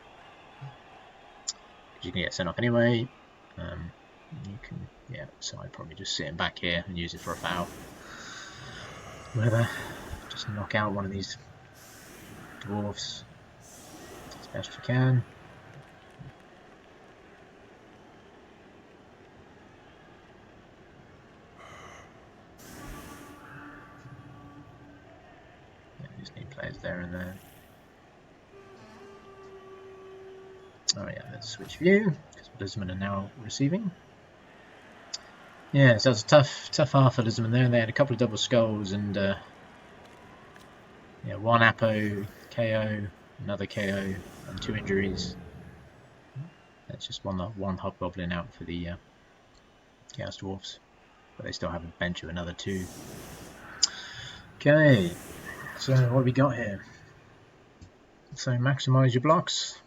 Because you can get sent off anyway. You can, yeah, so I'd probably just sit him back here and use it for a foul. Whether just knock out one of these dwarfs as best you can. Yeah, just need players there and there. Oh yeah, let's switch view because Lisbon are now receiving. Yeah, so it's a tough half for Lisbon there. They had a couple of double skulls and yeah, 1 Apo KO, another KO, and 2 injuries. That's just one Hobgoblin out for the Chaos Dwarfs, but they still have a bench of another 2. Okay, so what have we got here? So maximise your blocks.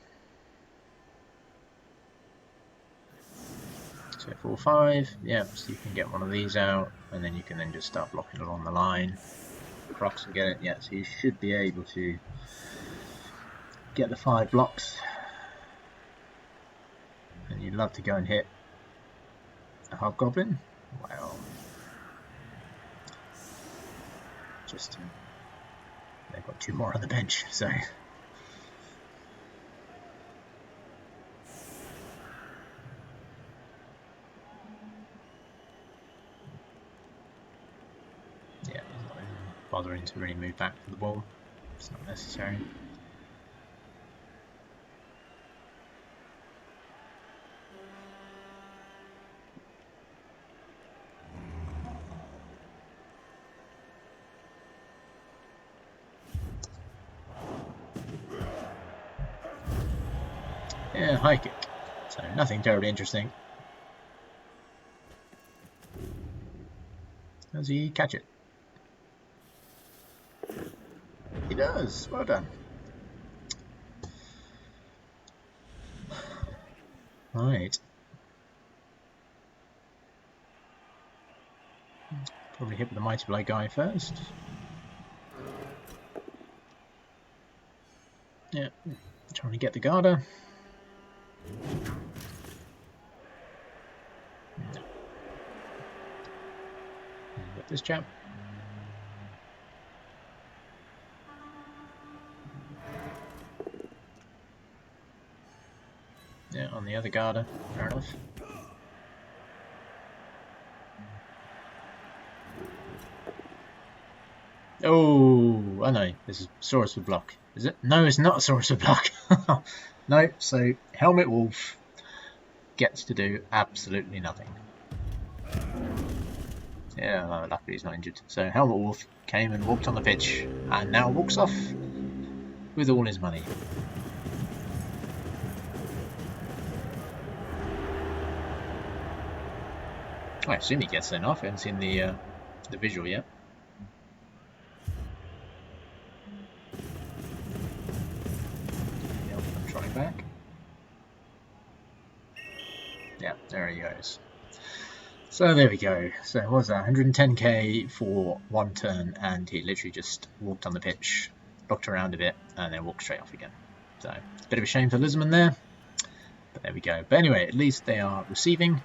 So 4, 5, yeah, so you can get one of these out, and then you can then just start blocking along the line. Crocs and get it, yeah, so you should be able to get the 5 blocks. And you'd love to go and hit a Hobgoblin. Well, just they've got 2 more on the bench, so. Yeah, he's not even bothering to really move back for the ball. It's not necessary. Yeah, high kick. So nothing terribly interesting. Does he catch it? He does. Well done. Right. Probably hit with the Mighty Blow guy first. Yeah, trying to get the Garda. No. Got this chap. Yeah, on the other Garda. Fair enough. Oh, I know. This is Saurus with block. Is it? No, it's not a Saurus with block. No, so Helmet Wolf gets to do absolutely nothing. Yeah, well, luckily he's not injured. So Helmet Wolf came and walked on the pitch, and now walks off with all his money. I assume he gets sent off. I haven't seen the visual yet. I'm trying back. Yeah, there he goes. So there we go. So what was that? 110k for 1 turn, and he literally just walked on the pitch, looked around a bit, and then walked straight off again. So it's a bit of a shame for Lisbon there, but there we go. But anyway, at least they are receiving.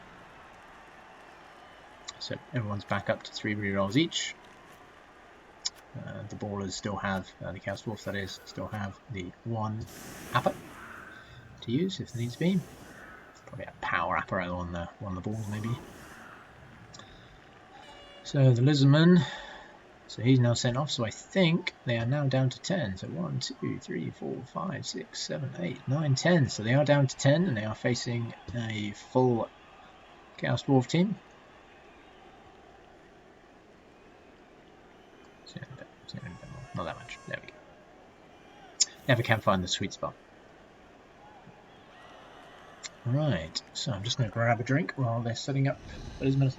So everyone's back up to 3 rerolls each. The Ballers still have, the Chaos Dwarfs that is, still have the 1 Appa to use if needs be. Probably a power Appa on the balls maybe. So the Lizardmen So he's now sent off, so I think they are now down to 10. So 1, 2, 3, 4, 5, 6, 7, 8, 9, 10. So they are down to 10 and they are facing a full Chaos Dwarf team. Not that much. There we go. Never can find the sweet spot. Right, so I'm just going to grab a drink while they're setting up Lisbon.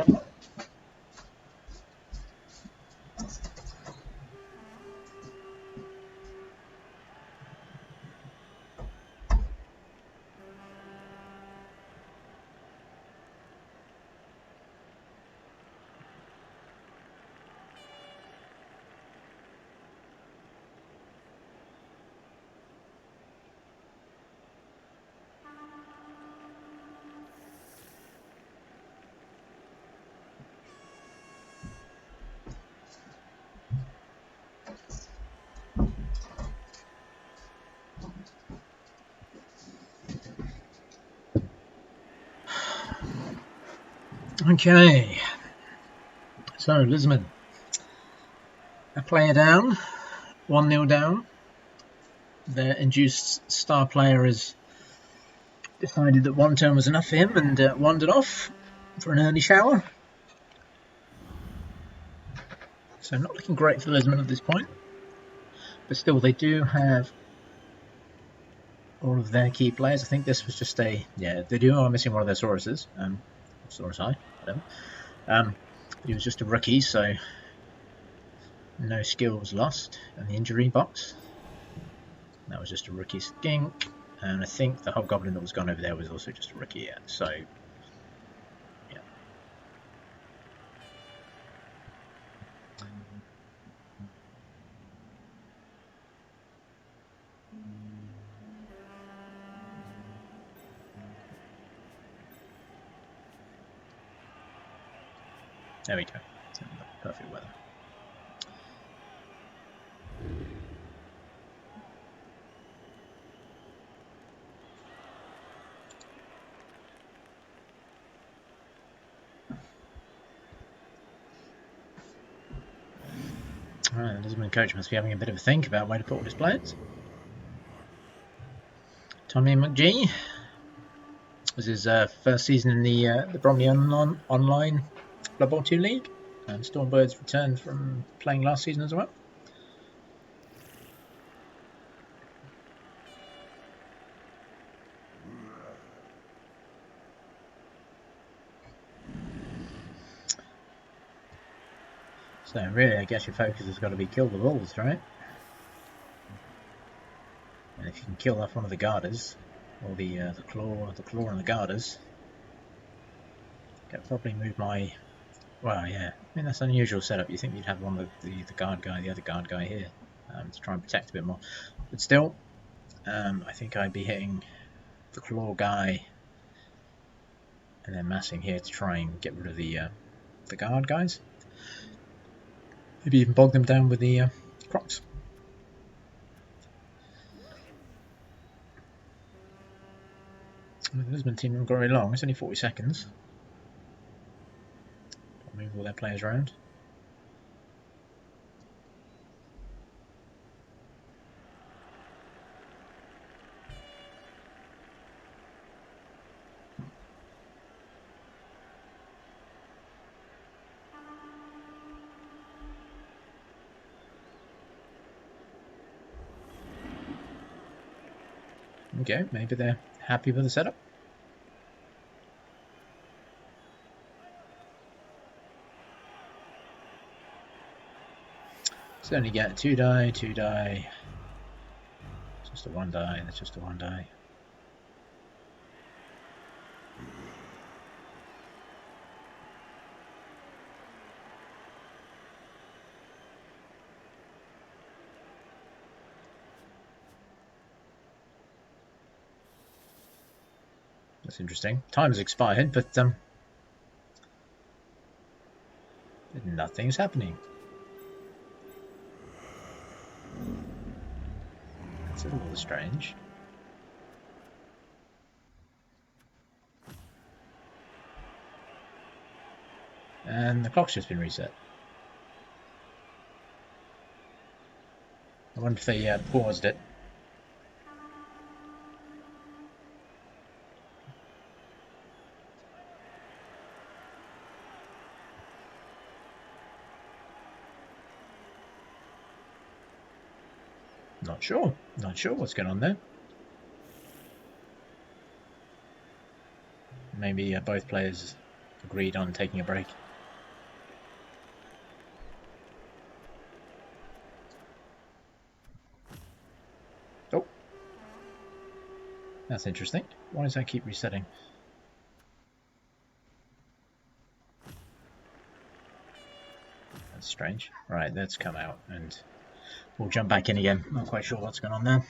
Okay, so Lisbon, a player down, 1-0 down. Their induced star player has decided that one turn was enough for him and wandered off for an early shower. So not looking great for Lisbon at this point, but still they do have all of their key players. I think this was just they are missing one of their Sauruses, Saurus whatever. He was just a rookie, so no skill was lost in the injury box. That was just a rookie skink, and I think the Hobgoblin that was gone over there was also just a rookie. Yeah, so yeah. There we go. Perfect weather. Alright, the Lisbon coach must be having a bit of a think about where to put all his players. Tommy McGee was his first season in the Bromley Online Blood Bowl 2 League, and Stormbirds returned from playing last season as well. So really, I guess your focus has got to be kill the wolves, right? And if you can kill off one of the Garters, or the claw and the Garters, I could probably move my. Well, yeah. I mean that's an unusual setup. You think you'd have one of the guard guy, the other guard guy here, to try and protect a bit more. But still, I think I'd be hitting the claw guy, and then massing here to try and get rid of the guard guys. Maybe even bog them down with the crocs. The Lisbon team haven't got very long. It's only 40 seconds. Move all their players around. Okay, maybe they're happy with the setup. So only get 2 die, 2 die. Just a 1 die, that's just a 1 die. That's interesting. Time has expired, but nothing's happening. That's a little strange. And the clock's just been reset. wonder if they paused it. Not sure what's going on there. Maybe both players agreed on taking a break. Oh, that's interesting. Why does that keep resetting? That's strange. Right, let's come out and we'll jump back in again. Not quite sure what's going on there.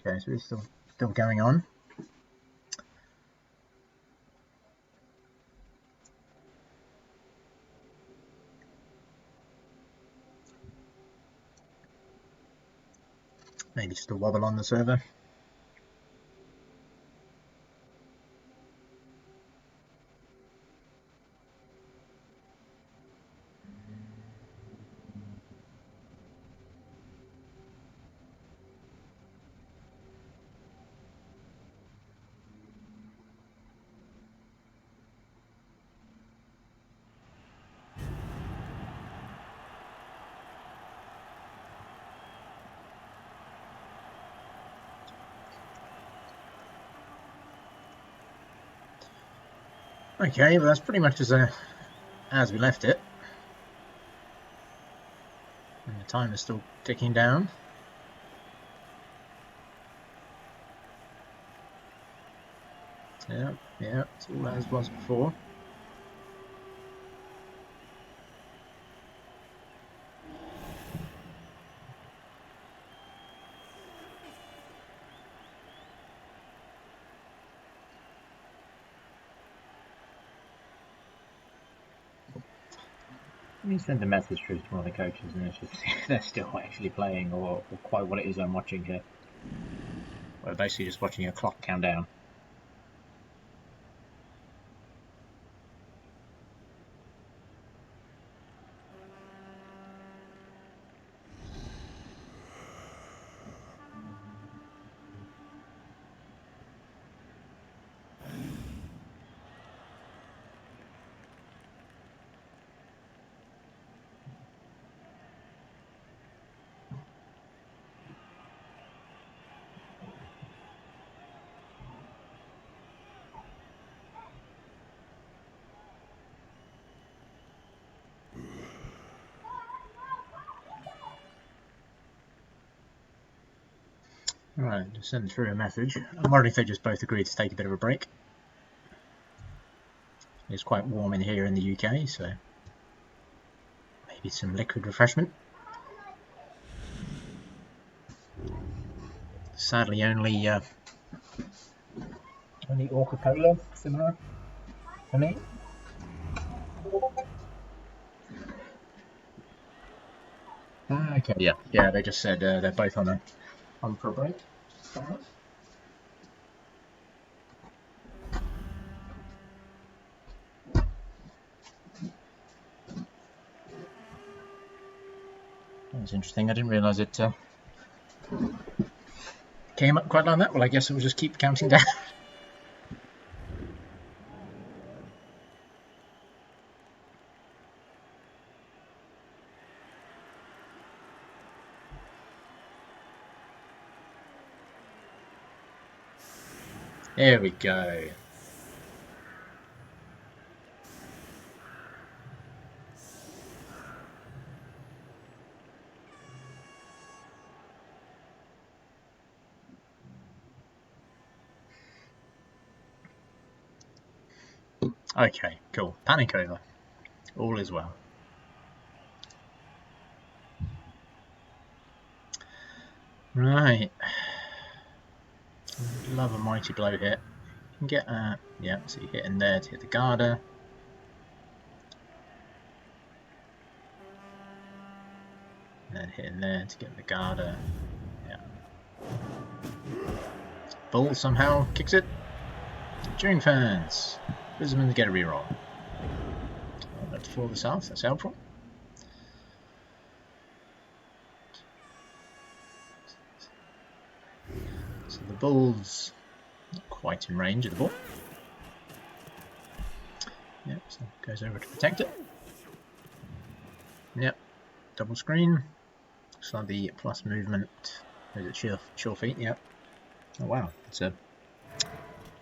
Okay, so it's still going on. Maybe just a wobble on the server. Okay, well that's pretty much as we left it. And the time is still ticking down. Yeah, it's all as was before. Let me send a message through to one of the coaches and see if they're still actually playing or quite what it is I'm watching here. We're basically just watching a clock count down. Alright, just send through a message. I'm wondering if they just both agreed to take a bit of a break. It's quite warm in here in the UK, so maybe some liquid refreshment. Sadly, only Coca-Cola similar for me. Okay, yeah, they just said they're both on for a break. That's interesting. I didn't realise it came up quite like that. Well, I guess it will just keep counting down. There we go. Okay, cool. Panic over. All is well. Right. Love a mighty blow hit. You can get yeah, so you hit in there to hit the Garda. And then hit in there to get the Garda. Yeah. Bull somehow kicks it. Cheering fans, Lizardmen get a reroll. Let's pull this off, that's helpful. So the bull's not quite in range of the ball. Yep, so goes over to protect it. Yep, double screen. Looks like the plus movement. Is it sure feet? Yep. Oh wow, it's a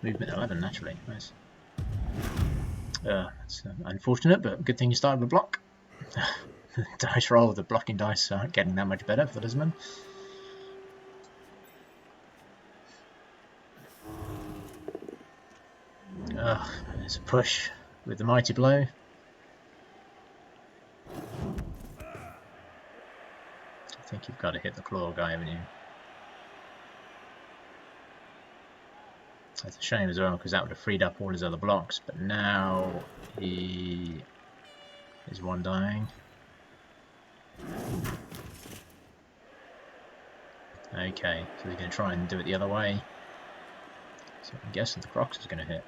movement 11 naturally. Nice. That's unfortunate, but good thing you started with block. The dice roll, the blocking dice aren't getting that much better for Lizardmen. There's a push with the mighty blow. I think you've got to hit the claw guy, haven't you? That's a shame as well, because that would have freed up all his other blocks, but now he is one dying. Okay, so he's going to try and do it the other way. So I'm guessing the Crocs is going to hit.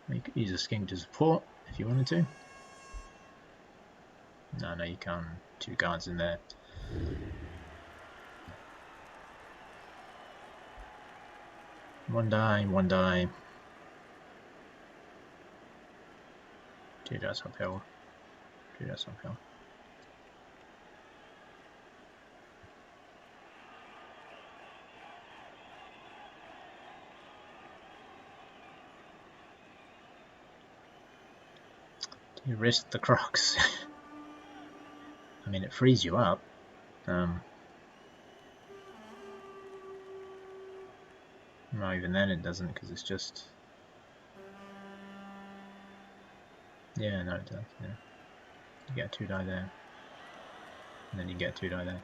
You could use a skink to support if you wanted to. No, you can't. 2 guards in there. One die. 2 dice uphill. 2 dice uphill. You risk the Crocs. I mean, it frees you up. No, even then it doesn't, because it's just... Yeah, no, it does, yeah. You get a 2 die there. And then you get a 2 die there.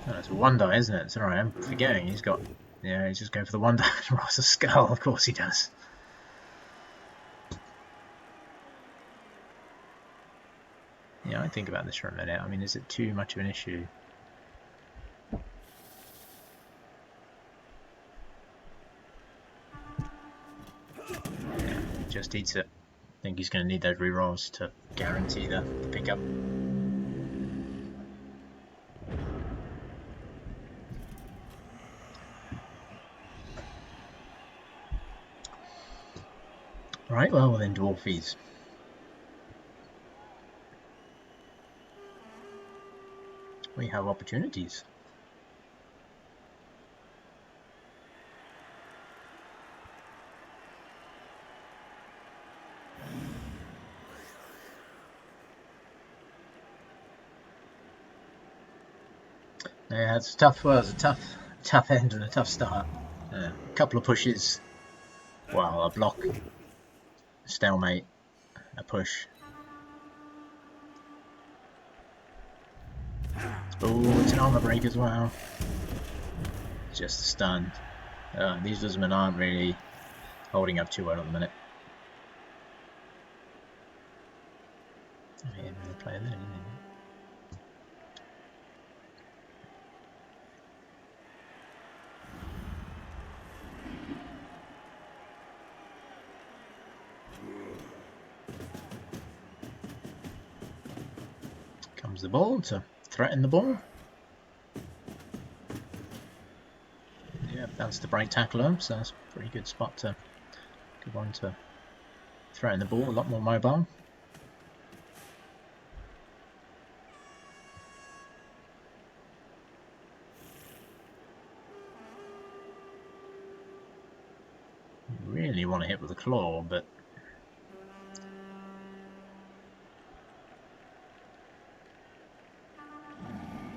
Oh, it's a 1 die, isn't it? It's alright, I'm forgetting. He's got... Yeah, he's just going for the 1 die. Rolls a skull, of course he does. Yeah, I think about this for a minute. I mean, is it too much of an issue? Yeah, just eats it. I think he's going to need those rerolls to guarantee the pickup. Right, well then, Dwarfies. We have opportunities. Yeah, it's tough. Well, it's a tough end and a tough start. A couple of pushes. Well, a block, a stalemate, a push. Oh, it's an armor break as well. Just a stun. These Lizardmen aren't really holding up too well at the minute. Yeah, the player there, didn't he? Comes the ball to threaten the ball. Yeah, that's the break tackler, so that's a pretty good spot to, good one to threaten the ball, a lot more mobile. You really want to hit with a claw, but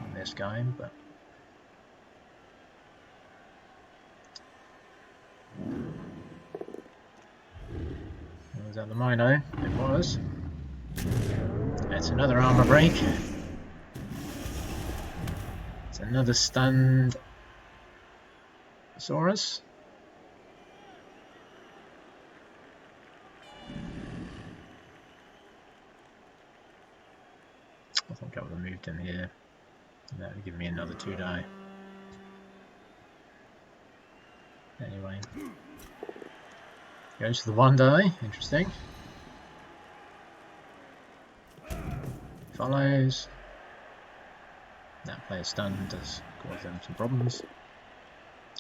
on this guy, but was that the Mino? It was. That's another armor break. It's another stunned Saurus. I think I would have moved him here. And that would give me another 2 die. Anyway. Goes to the 1 die, interesting. Follows. That player stunned does cause them some problems.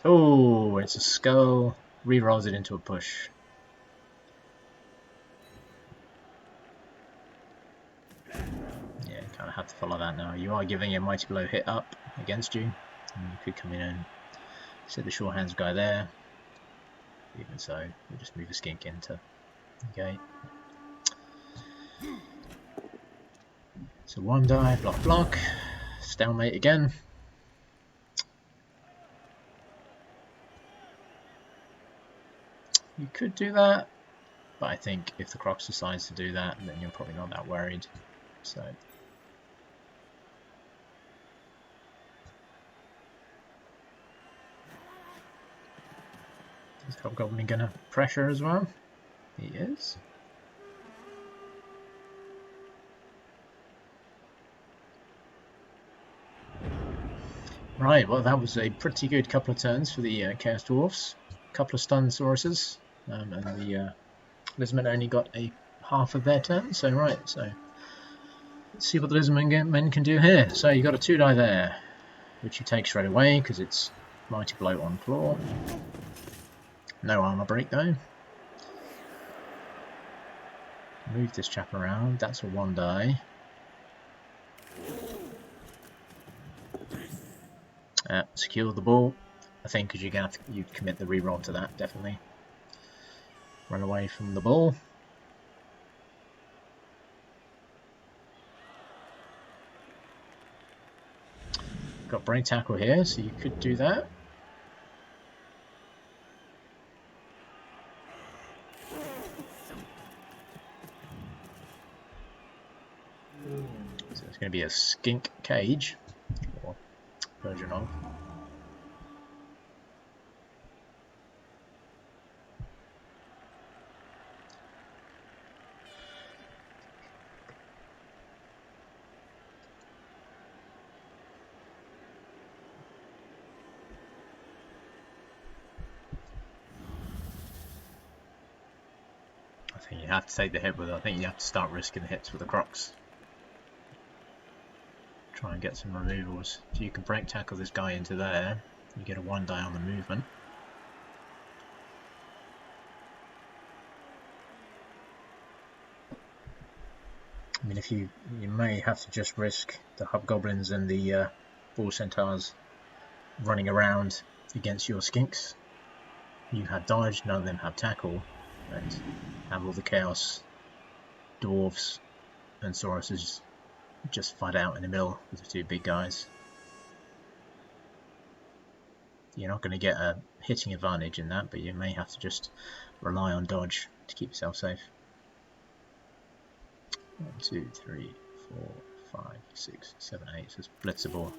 Oh, it's a skull. Re-rolls it into a push. Yeah, kind of have to follow that now. You are giving a Mighty Blow hit up against you. And you could come in and set the Sure Hands guy there. Even so, we'll just move a skink into the gate. So 1 die, block, block. Stalemate again. You could do that, but I think if the Crocs decides to do that, then you're probably not that worried. So is Hobgoblin gonna pressure as well? He is. Right, well that was a pretty good couple of turns for the Chaos Dwarfs. A couple of stun Sauruses, and the Lizardmen only got a half of their turn, so right, so let's see what the Lizardmen men can do here. So you got a 2 die there, which you take straight away because it's Mighty Blow on Claw. No armor break though. Move this chap around, that's a 1 die. Secure the ball, I think, because you're going to have to commit the reroll to that, definitely. Run away from the ball. Got break tackle here, so you could do that. So it's going to be a skink cage, or version of. I think you have to take the hit with it. I think you have to start risking the hits with the Crocs. Try and get some removals. If you can break tackle this guy into there, you get a 1 die on the movement. I mean, if you may have to just risk the Hobgoblins and the Bull Centaurs running around against your skinks. You have dodge, none of them have tackle, and have all the Chaos Dwarves and Sauruses just fight out in the middle with the 2 big guys. You're not going to get a hitting advantage in that, but you may have to just rely on dodge to keep yourself safe. 1, 2, 3, 4, 5, 6, 7, 8. So it's blitzable.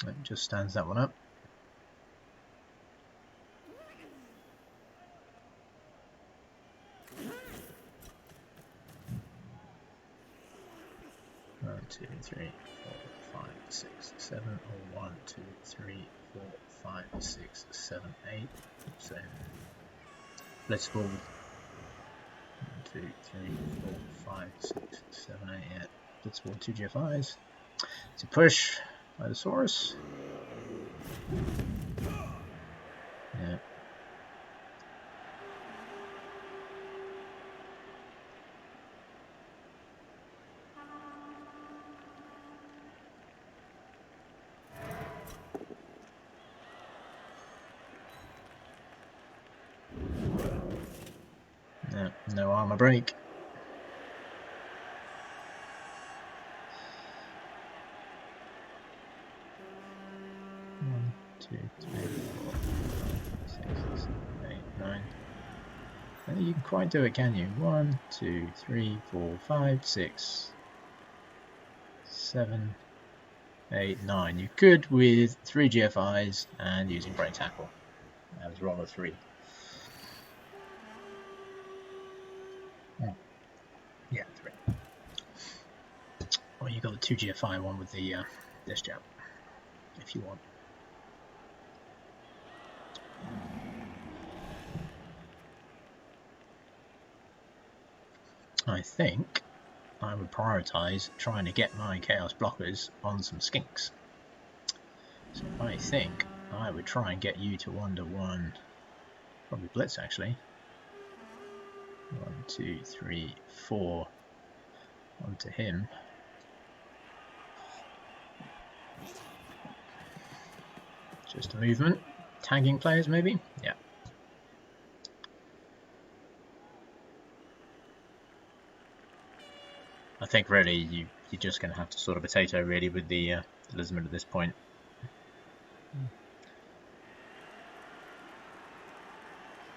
It just stands that one up. One, 2, 3, 4, 5, 6, 7, or 1, 2, 3, 4, 5, 6, 7, 8. So blitzable. 1, 2, 3, 4, 5, 6, 7, 8. Yeah, blitzable 2 GFIs. To push by the Saurus. Yeah. No armor break. One, 2, 3, 4, 5, 6, 7, 8, 9. I don't think you can quite do it, can you? 1, 2, 3, 4, 5, 6, 7, 8, 9. You could with 3 GFIs and using break tackle. That was roll of 3. 2 GFI, one with the this jab, if you want. I think I would prioritise trying to get my Chaos blockers on some skinks. So I think I would try and get you to 1-1, probably blitz actually. 1, 2, 3, 4 onto him. Just a movement. Tagging players maybe? Yeah. I think really you're just going to have to sort of potato really with the Lizard at this point.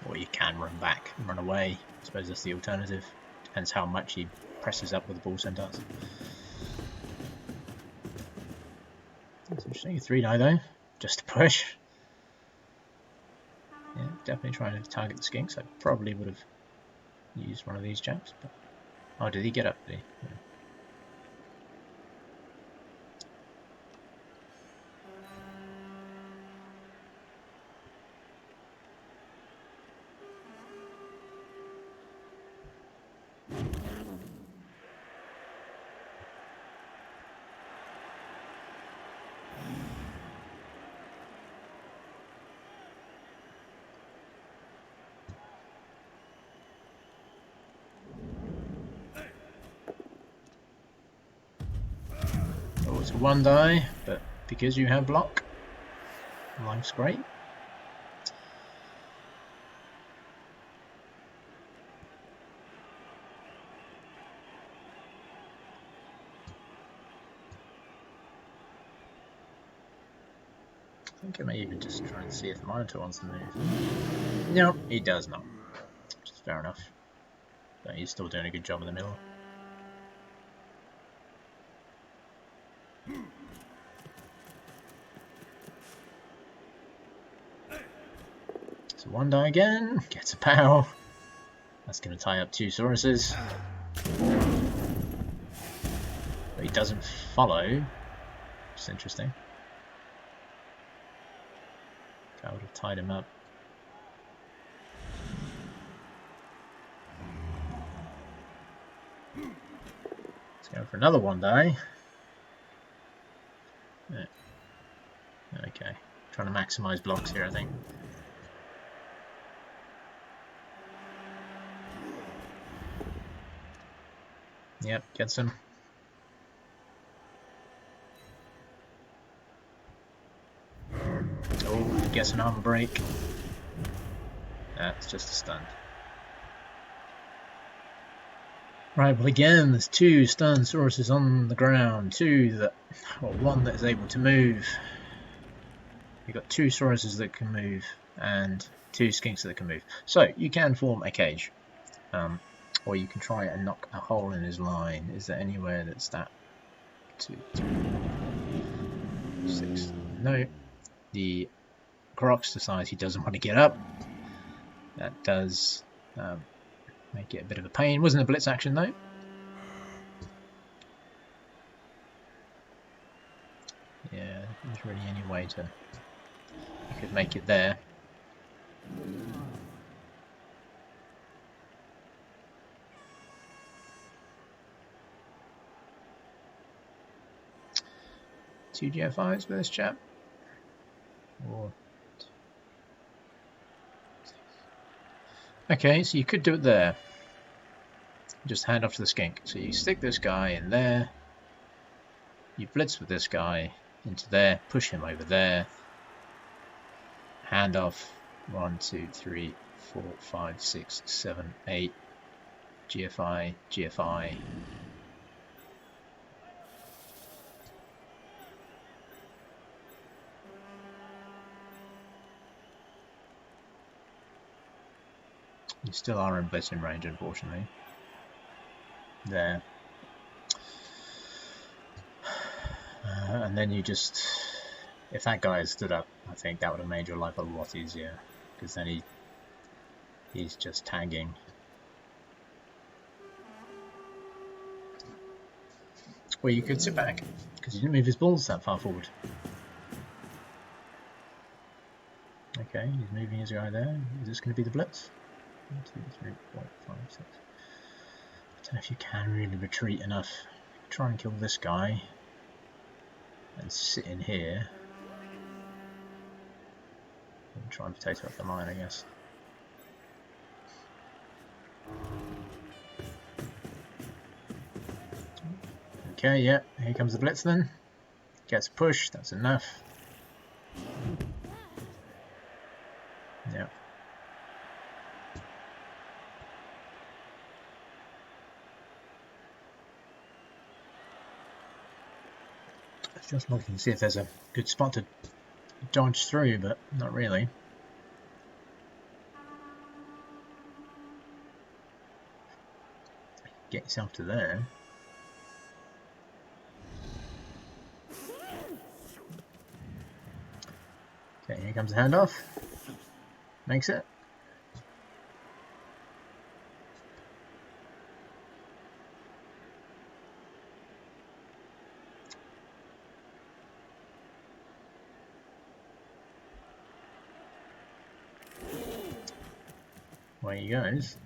Or you can run back and run away. I suppose that's the alternative. Depends how much he presses up with the ball sent out. That's interesting. 3-die though, just to push. Yeah, definitely trying to target the skinks. I probably would have used one of these chaps. But... oh, did he get up? Did he? Yeah. It's a 1-die, but because you have block, life's great. I think I may even just try and see if the monitor wants to move. No, he does not. Which is fair enough. But he's still doing a good job in the middle. So 1-die again, gets a pow. That's going to tie up 2 Sauruses. But he doesn't follow, which is interesting. I would have tied him up. Let's go for another 1-die. Yeah. Okay, trying to maximise blocks here, I think. Yep, gets him. Oh, gets an armor break. That's just a stun. Right, well again, there's 2 stun Sauruses on the ground. 2 that, well, 1 that is able to move. You've got 2 Sauruses that can move and 2 skinks that can move. So you can form a cage, or you can try and knock a hole in his line. Is there anywhere that's that? 2, 3, 6. No. The Crocs decides he doesn't want to get up. That does make it a bit of a pain. Wasn't a blitz action though. Yeah, there's really any way to you could make it there. Two GFIs for this chap. Or... okay, so you could do it there. Just hand off to the skink. So you stick this guy in there. You blitz with this guy into there. Push him over there. Hand off. 1, 2, 3, 4, 5, 6, 7, 8. GFI, GFI. You still are in blitzing range, unfortunately. There. And then you just... if that guy had stood up, I think that would have made your life a lot easier. Because then he's just tagging. Well, you could sit back, because he didn't move his balls that far forward. Okay, he's moving his guy there. Is this going to be the blitz? 1, 2, 3, 4, 5, 6. I don't know if you can really retreat enough. Try and kill this guy and sit in here and try and potato up the line, I guess. Okay, yeah, here comes the blitz then. Gets pushed, that's enough. Yeah. Just looking to see if there's a good spot to dodge through, but not really. Get yourself to there. Okay, here comes the handoff. Makes it. Away he goes.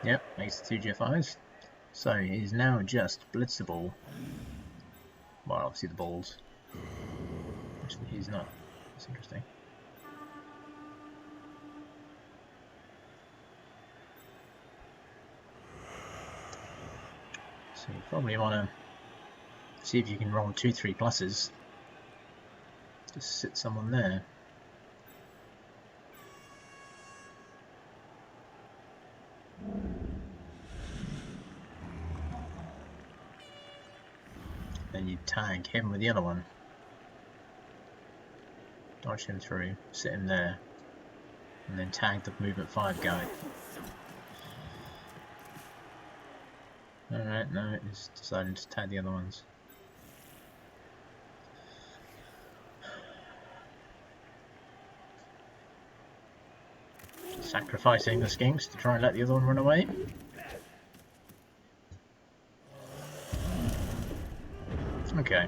Yep, makes the 2 GFIs. So he's now just blitzable. Well, obviously the balls. Actually, he's not. That's interesting. So you probably want to see if you can roll 2 3 pluses. Just sit someone there. Then you tag him with the other one. Dodge him through, sit him there, and then tag the movement 5 guy. Alright, no, it's deciding to tag the other ones. Sacrificing the skinks to try and let the other one run away. Okay.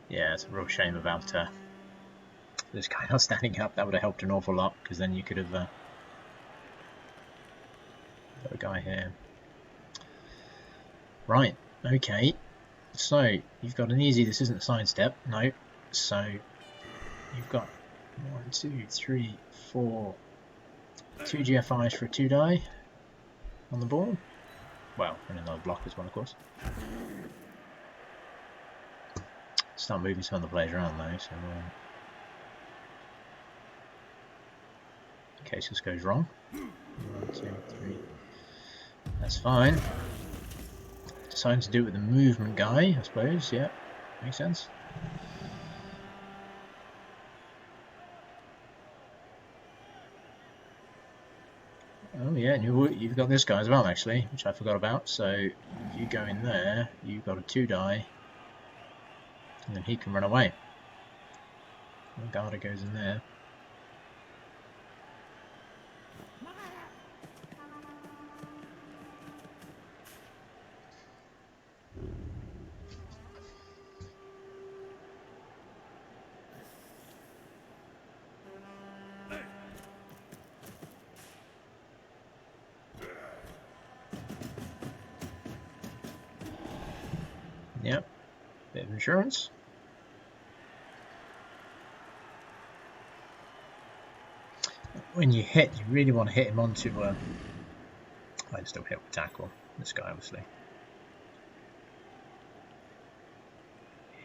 Yeah, it's a real shame about this guy not standing up. That would have helped an awful lot, because then you could have got a guy here. Right, okay. So, you've got an easy, this isn't a sidestep, no. So, you've got 1, 2, 3, 4, 2 GFIs for a 2 die on the ball. Well, and another block as well, of course. Start moving some of the players around though, so in case this goes wrong. 1, 2, 3. That's fine. Deciding to do it with the movement guy, I suppose. Yeah, makes sense. Oh yeah, you've got this guy as well actually, which I forgot about. So if you go in there, you've got a 2 die, and then he can run away. The Garda goes in there. Yep, bit of insurance. When you hit, you really want to hit him onto. I'd still hit with tackle. This guy, obviously.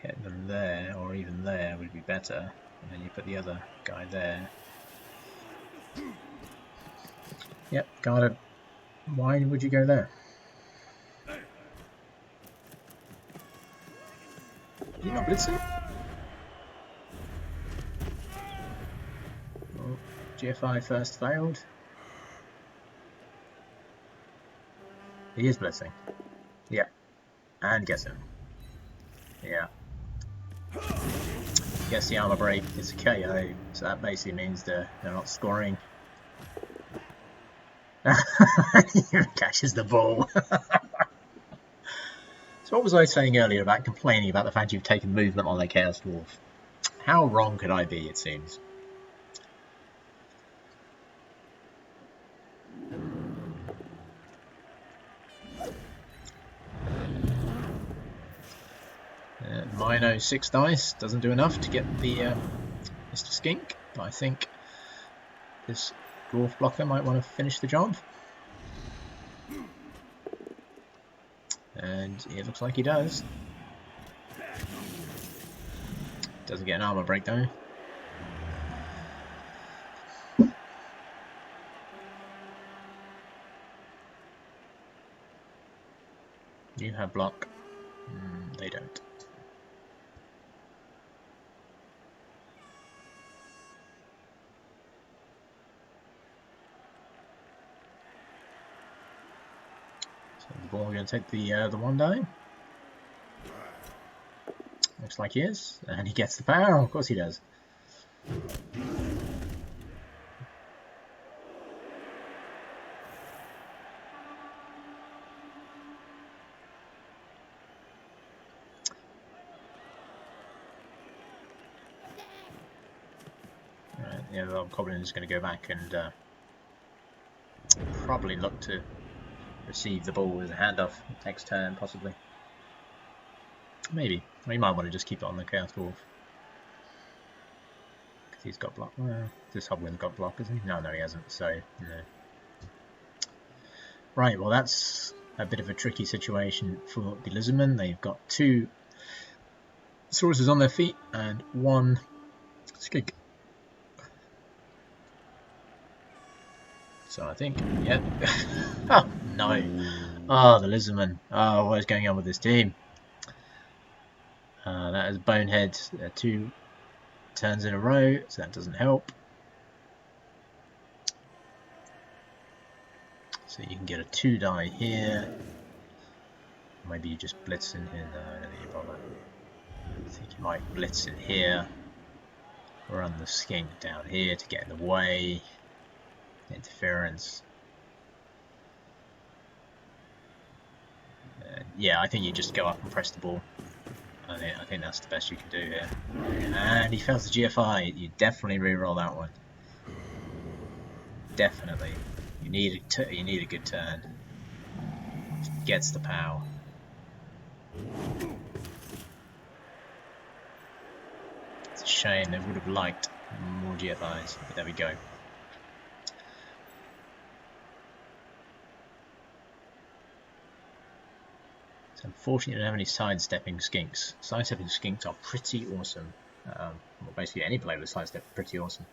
Hit them there, or even there, would be better. And then you put the other guy there. Yep, guarded. Why would you go there? You're not blitzing? Oh, GFI first failed. He is blitzing. Yeah. And gets him. Yeah. Gets the armor break. It's a KO. So that basically means they're not scoring. He catches the ball. So what was I saying earlier about complaining about the fact you've taken movement on the Chaos Dwarf? How wrong could I be, it seems. Mino 6 dice doesn't do enough to get the Mr. Skink, but I think this dwarf blocker might want to finish the job. And it looks like he does. Doesn't get an armor break though. You have block. They don't. So the ball going to take the one die. Looks like he is, and he gets the power. Of course he does. Yeah, the Goblin is going to go back and probably look to receive the ball as a handoff next turn, possibly. Maybe. Or he might want to just keep it on the Chaos Dwarf. Because he's got block. Well, this Hobwin's got block, hasn't he? No, he hasn't, so, no. Right, well that's a bit of a tricky situation for the Lizardmen. They've got 2 Sauruses on their feet and 1 Skink. So I think, yep. Oh, no. Oh, the Lizardmen. Oh, what is going on with this team? That is Bonehead 2 turns in a row, so that doesn't help. So you can get a 2 die here. Maybe you just blitz in here. No, I don't think you bother. I think you might blitz in here. Run the Skink down here to get in the way. Interference. Yeah, I think you just go up and press the ball. I think that's the best you can do here. And he fails the GFI. You definitely re-roll that one. Definitely. You need a good turn. Gets the POW. It's a shame. They would have liked more GFIs. But there we go. It's unfortunate you don't have any sidestepping skinks. Sidestepping skinks are pretty awesome. Well, basically any player with sidestep is pretty awesome.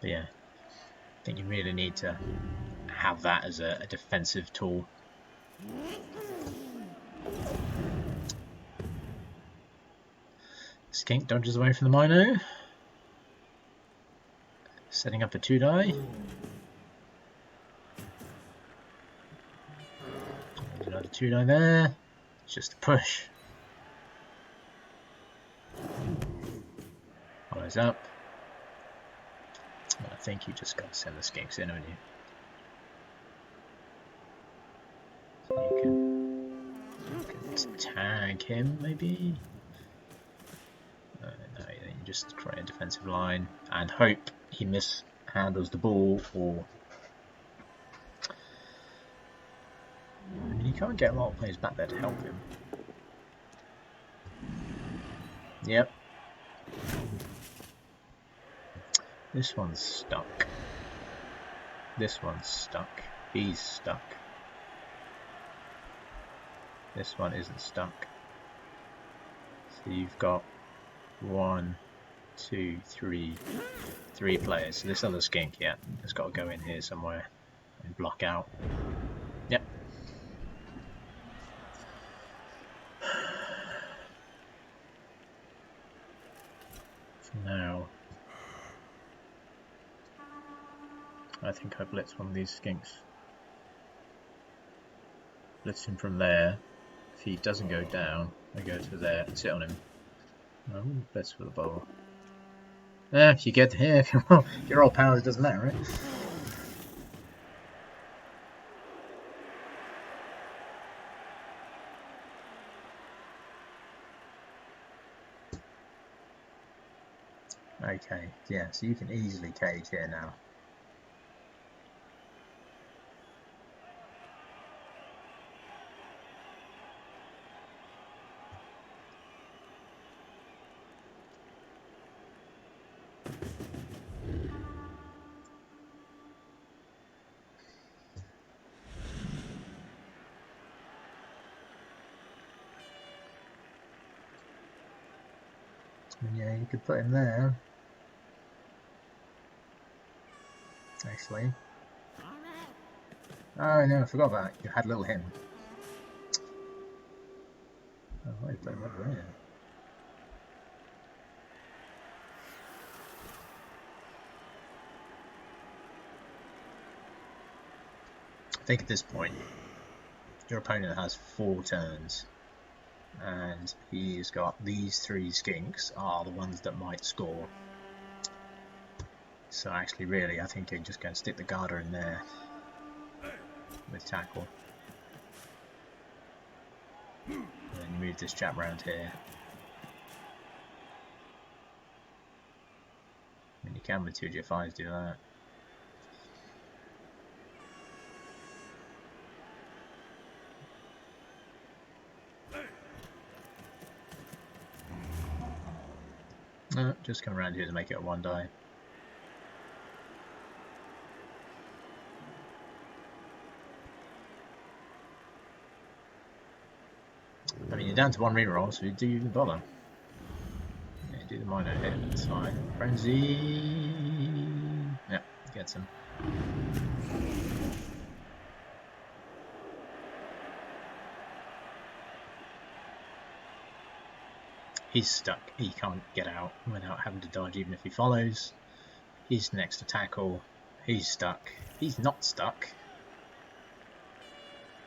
But yeah, I think you really need to have that as a defensive tool. Skink dodges away from the Mino. Setting up a 2 die. There's another 2 die there. It's just a push. Follows up. I think you just got to send the Skinks in, haven't you? So you can tag him, maybe? No, you just create a defensive line and hope he mishandles the ball, or I mean, you can't get a lot of players back there to help him. Yep. This one's stuck. This one's stuck. He's stuck. This one isn't stuck. So you've got 1, 2, 3 players. So this other Skink, yeah, has got to go in here somewhere and block out. Yep. Now, I think I blitz one of these Skinks. Blitz him from there. If he doesn't go down, I go to there and sit on him. I wouldn't blitz for the ball. If you get here, if you're all powers, it doesn't matter, right? Okay, yeah, so you can easily cage here now. And yeah, you could put him there. Actually. Oh no, I forgot about it. You had little him. Oh, why you put him over there? I think at this point, your opponent has 4 turns, and he's got these 3 skinks are the ones that might score. So actually, really, I think you're just going to stick the Garter in there with tackle. And then you move this chap round here. I mean, you can with 2G5s do that. No, just come around here to make it a 1 die. I mean, you're down to 1 reroll, so do you even bother? Yeah, do the minor hit, that's fine. Frenzy. Yeah, gets him. He's stuck. He can't get out without having to dodge, even if he follows. He's next to tackle. He's stuck. He's not stuck.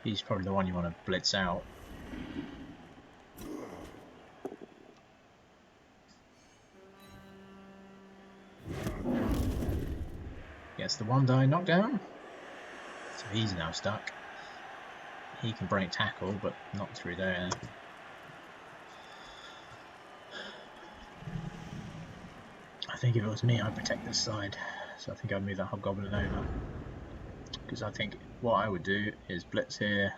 He's probably the one you want to blitz out. Gets the 1 die knockdown. So he's now stuck. He can break tackle, but not through there. I think if it was me, I'd protect this side. So I think I'd move that Hobgoblin over. Because I think what I would do is blitz here.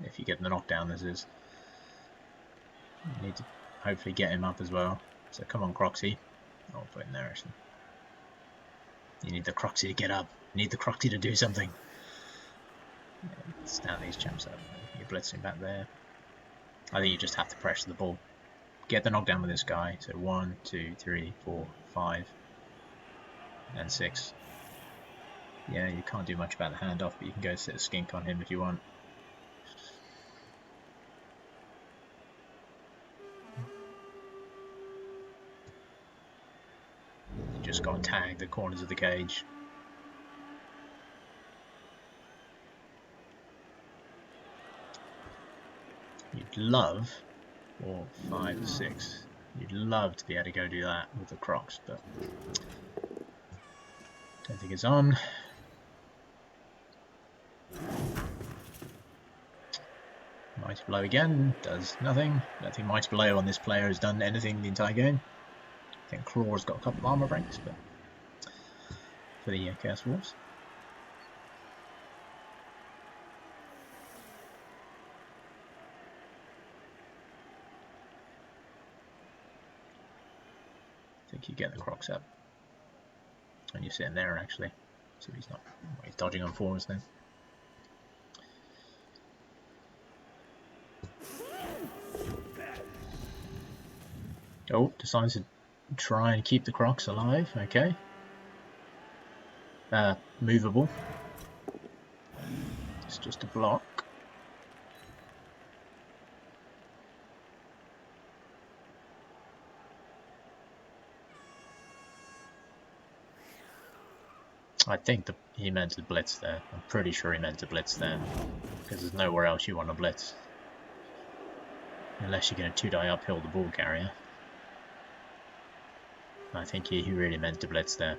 If you get the knockdown, this is. You need to hopefully get him up as well. So come on, Croxy. I'll put him there actually. You need the Croxy to get up. You need the Croxy to do something. Yeah, stand these champs up. You're blitzing back there. I think you just have to pressure the ball. Get the knockdown with this guy. So 1, 2, 3, 4, 5, and 6. Yeah, you can't do much about the handoff, but you can go sit a skink on him if you want. You just got to tag the corners of the cage. You'd love, 4, 5, 6. You'd love to be able to go do that with the Crocs, but don't think it's on. Mighty Blow again, does nothing. I don't think Mighty Blow on this player has done anything the entire game. I think Claw's got a couple of armor breaks, but for the Chaos Wolves. I think you get the Crocs up. And you're sitting there actually. So he's not, he's dodging on 4s then. Oh, decides to try and keep the Crocs alive, okay. Movable. It's just a block. I think he meant to blitz there. I'm pretty sure he meant to blitz there. Because there's nowhere else you want to blitz. Unless you're going to 2-die uphill the ball carrier. I think he really meant to blitz there.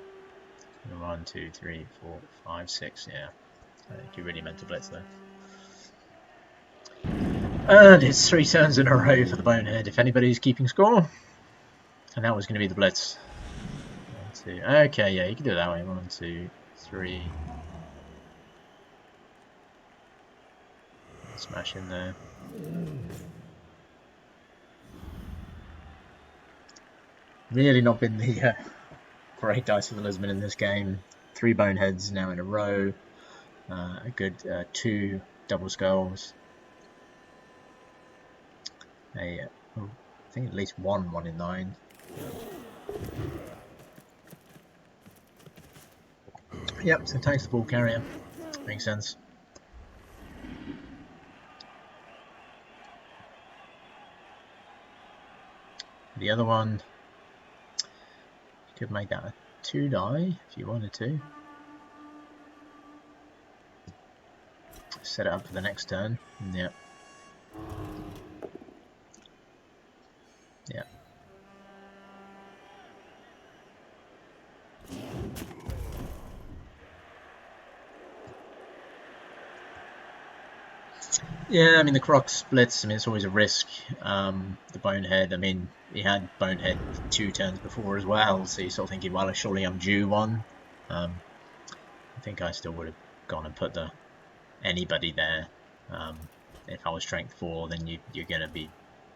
1, 2, 3, 4, 5, 6, yeah. I think he really meant to blitz there. And it's 3 turns in a row for the Bonehead, if anybody's keeping score. And that was going to be the blitz. 2. Okay, yeah, you can do it that way. 1, 2, 3. Smash in there. Really not been the great dice for the Lisbon in this game. 3 boneheads now in a row. A good 2 double skulls. I think at least 1 in 9. Yep, so takes the ball carrier. Makes sense. The other one, you could make that a 2 die if you wanted to. Set it up for the next turn. Yep. Yep. Yeah, I mean the Croc splits. I mean it's always a risk. The Bonehead. I mean he had Bonehead 2 turns before as well, so you're sort of thinking, well, surely I'm due one. I think I still would have gone and put anybody there. If I was strength 4, then you're gonna be.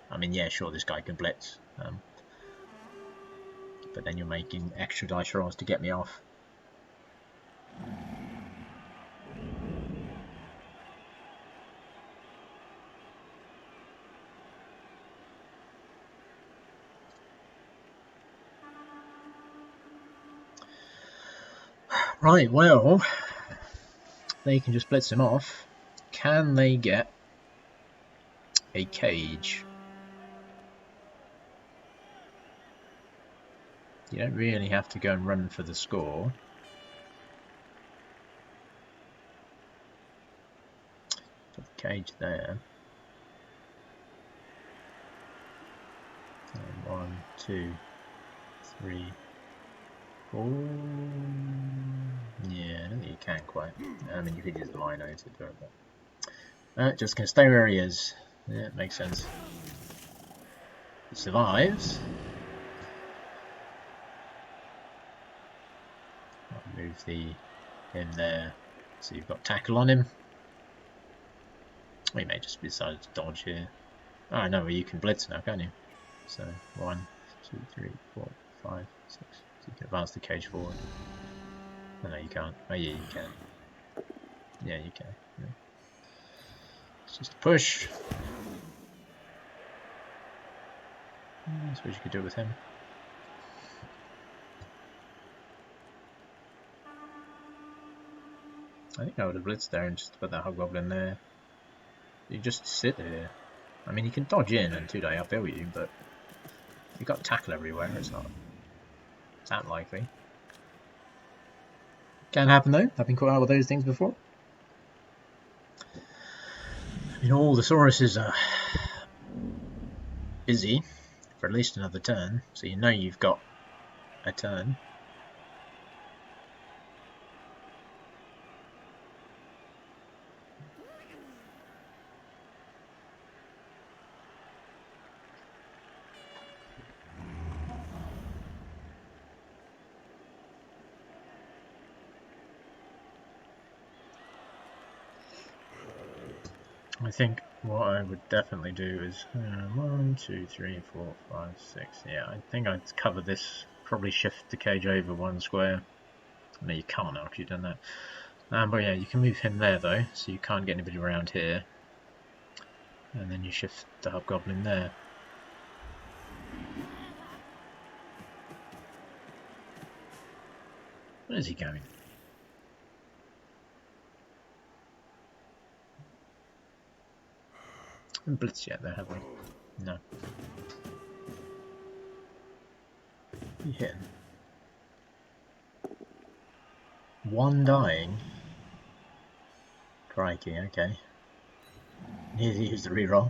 I mean, yeah, sure, this guy can blitz, but then you're making extra dice rolls to get me off. Right, well, they can just blitz him off. Can they get a cage? You don't really have to go and run for the score. Put the cage there. 1, 2, 3, 4. Yeah, I don't think you can quite. I mean, you could use the lino to do it, but just gonna stay where he is. Yeah, it makes sense. He survives. I'll move him there, so you've got tackle on him. We may just decide to dodge here. Oh no, well, you can blitz now, can't you? So 1, 2, 3, 4, 5, 6. So you can advance the cage forward. Oh, no, you can't. Oh yeah, you can. Yeah, you can. Yeah. It's just a push. I suppose you could do it with him. I think I would have blitzed there and just put that hobgoblin there. You just sit here. I mean, you can dodge in and 2-die uphill you, but you've got tackle everywhere. It's not that likely. Can happen though. I've been caught out with those things before. I mean, all the Sauruses are busy for at least another turn, so you know you've got a turn. I think what I would definitely do is 1, 2, 3, 4, 5, 6. Yeah, I think I'd cover this. Probably shift the cage over 1 square. No, you can't now because you've done that. But yeah, you can move him there though, so you can't get anybody around here. And then you shift the hobgoblin there. Where is he going? We haven't blitzed yet though, have we? No. You hit him. 1 dying. Crikey, okay. Here's use the reroll.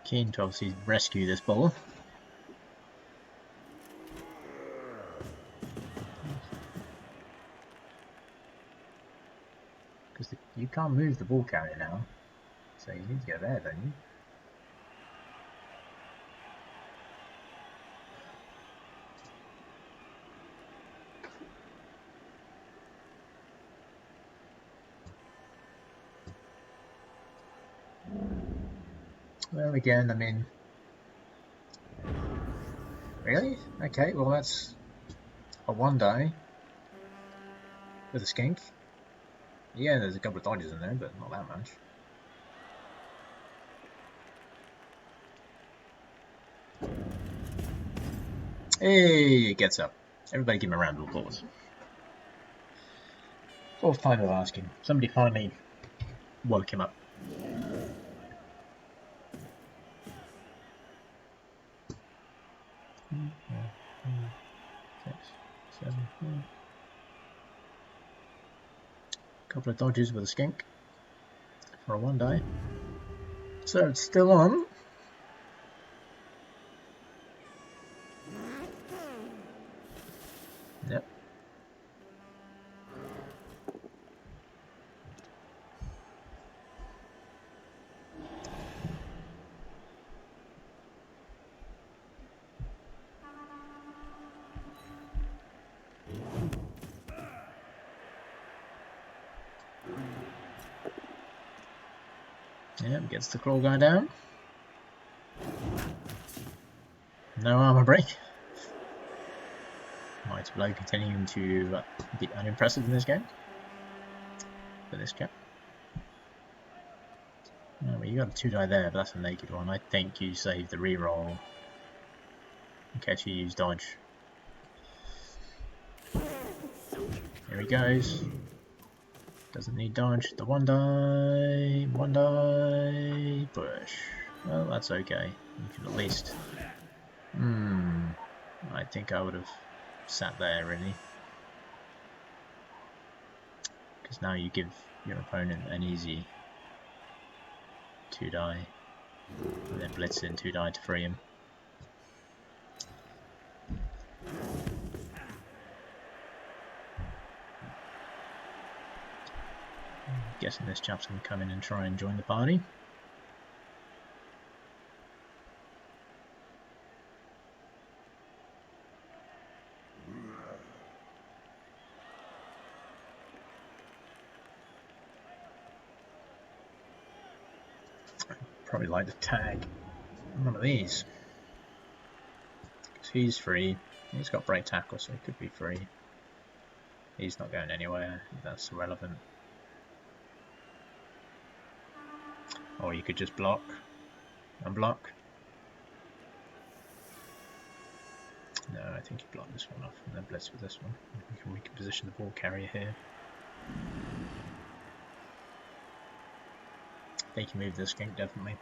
Keen to obviously rescue this ball. can't move the ball carrier now, so you need to go there, don't you? Well, again, I mean, really? Okay, well that's a 1-die with a skink. Yeah, there's a couple of dodges in there, but not that much. Hey, it gets up. Everybody give him a round of applause. 4th time of asking. Somebody finally woke him up. Six, seven, couple of dodges with a skink for a 1-die. So it's still on. Yep. Yep, gets the claw guy down. No armor break. Mighty Blow continuing to be unimpressive in this game. For this chap. Oh, well, you got a 2-die there, but that's a naked one. I think you saved the reroll in case you use dodge. Here he goes. Doesn't need dodge. The 1-die, 1-die, push. Well, that's okay. You can at least. I think I would have sat there really, because now you give your opponent an easy 2-die, and then blitz in 2-die to free him. Guessing this chap's going to come in and try and join the party. Probably like to tag one of these, because he's free. He's got break tackle, so he could be free. He's not going anywhere. That's irrelevant. Or you could just block and block. No, I think you block this one off and then blitz with this one. We can position the ball carrier here. They can move the skink, definitely.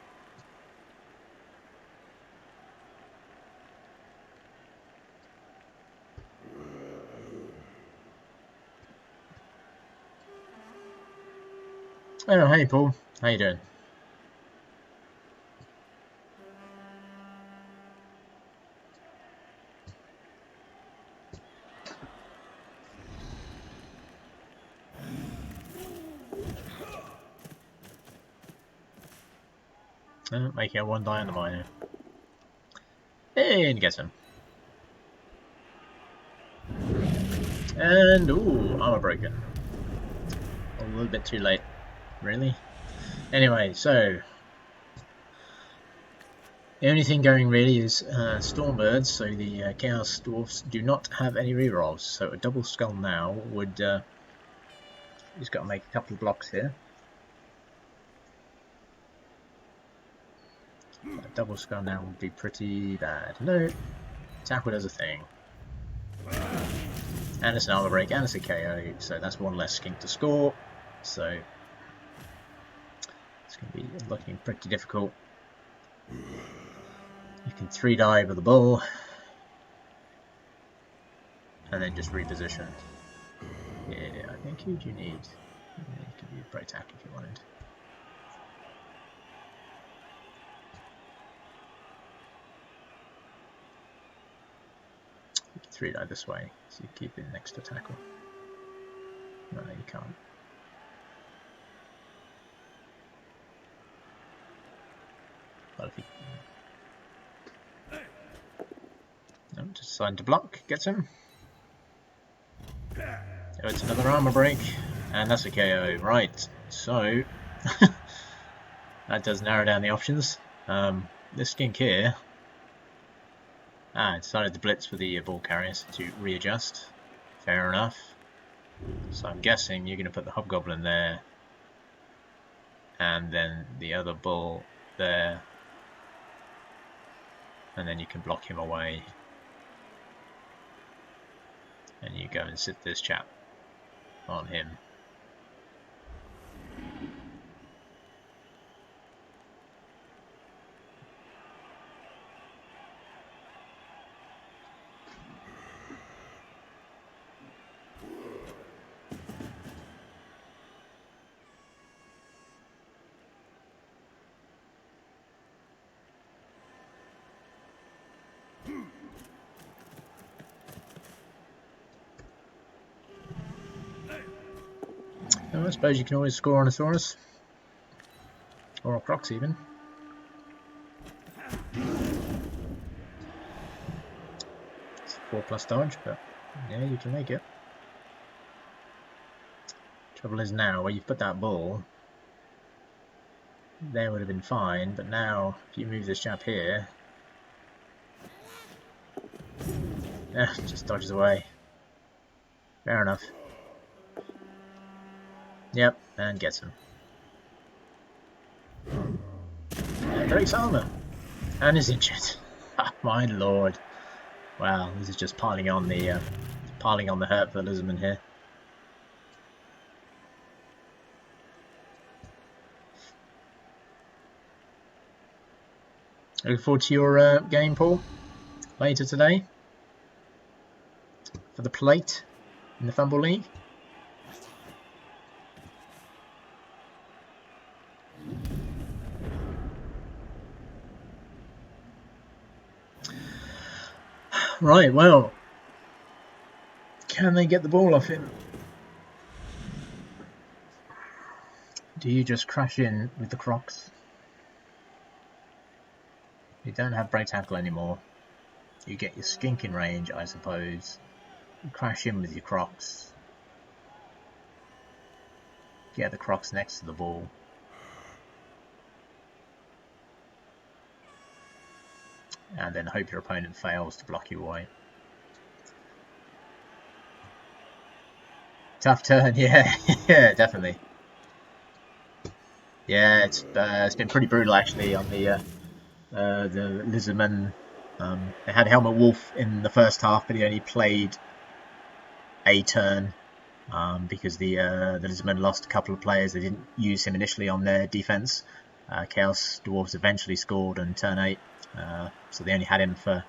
Oh, hey Paul, how you doing? Making a 1-die on the minor. And gets him. And ooh, armor broken. A little bit too late, really. Anyway, so the only thing going really is Stormbirds, so the Chaos Dwarfs do not have any rerolls, so a double skull now would... he's got to make a couple of blocks here. A double skull now would be pretty bad. No, tackle does a thing. And it's an armor break, and it's a KO, so that's one less skink to score, so it's going to be looking pretty difficult. You can 3-die with the ball, and then just reposition. Yeah, I think who do you need? You could be a break tackle if you wanted. You can 3-die this way, so you keep it next to tackle. No, you can't. Sign to block, gets him. Oh, it's another armor break, and that's a KO. Right, so that does narrow down the options. This skink here, decided to blitz for the ball carriers to readjust. Fair enough. So I'm guessing you're going to put the hobgoblin there, and then the other bull there, and then you can block him away. And you go and sit this chap on him. I suppose you can always score on a Saurus. Or a Crocs even. It's 4+ dodge, but yeah, you can make it. Trouble is now, where you've put that bull, there would have been fine, but now, if you move this chap here, just dodges away. Fair enough. Yep, and gets him. And breaks armor. And is injured. My lord. Wow, this is just piling on the hurt for Lizardman here. Looking forward to your game, Paul, later today for the plate in the Fumble League. Right, well, can they get the ball off him? Do you just crash in with the Crocs? You don't have break tackle anymore. You get your skink in range, I suppose. You crash in with your Crocs. Get the Crocs next to the ball. And then hope your opponent fails to block you away. Tough turn, yeah, yeah, definitely. Yeah, it's been pretty brutal actually on the Lizardmen. They had Helmut Wolf in the first half, but he only played a turn because the Lizardmen lost a couple of players. They didn't use him initially on their defense. Chaos Dwarves eventually scored on turn 8. So they only had him for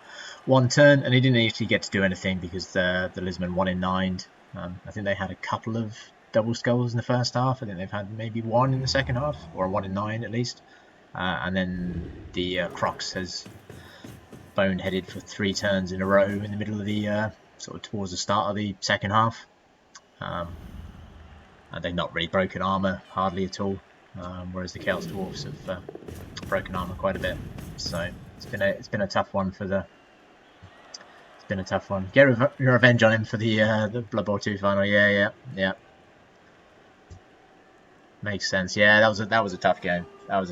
one turn, and he didn't actually get to do anything because the Lizardmen won in 9. I think they had a couple of double skulls in the first half. I think they've had maybe one in the second half, or 1 in 9 at least. And then the Crocs has boneheaded for 3 turns in a row in the middle of the sort of towards the start of the second half. And they've not really broken armor hardly at all, whereas the Chaos Dwarfs have broken armor quite a bit. So it's been a tough one for the. It's been a tough one. Get your revenge on him for the Blood Bowl 2 final. Yeah. Makes sense. Yeah, that was a tough game. As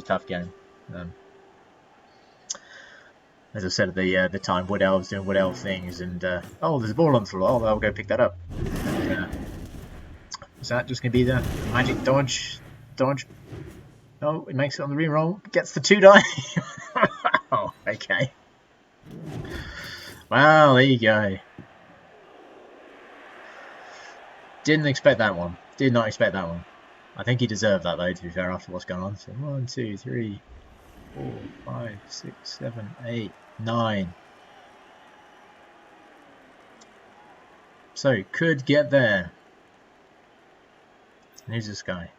I said at the time, Wood Elves doing Wood Elf things, and oh, there's a ball on the floor. Oh, I'll go pick that up. Is that just going to be the magic dodge? Oh, it makes it on the reroll. Gets the 2 die. Oh, okay. Well, there you go. Didn't expect that one. Did not expect that one. I think he deserved that though, to be fair, after what's going on. So 1, 2, 3, 4, 5, 6, 7, 8, 9. So could get there. And who's this guy?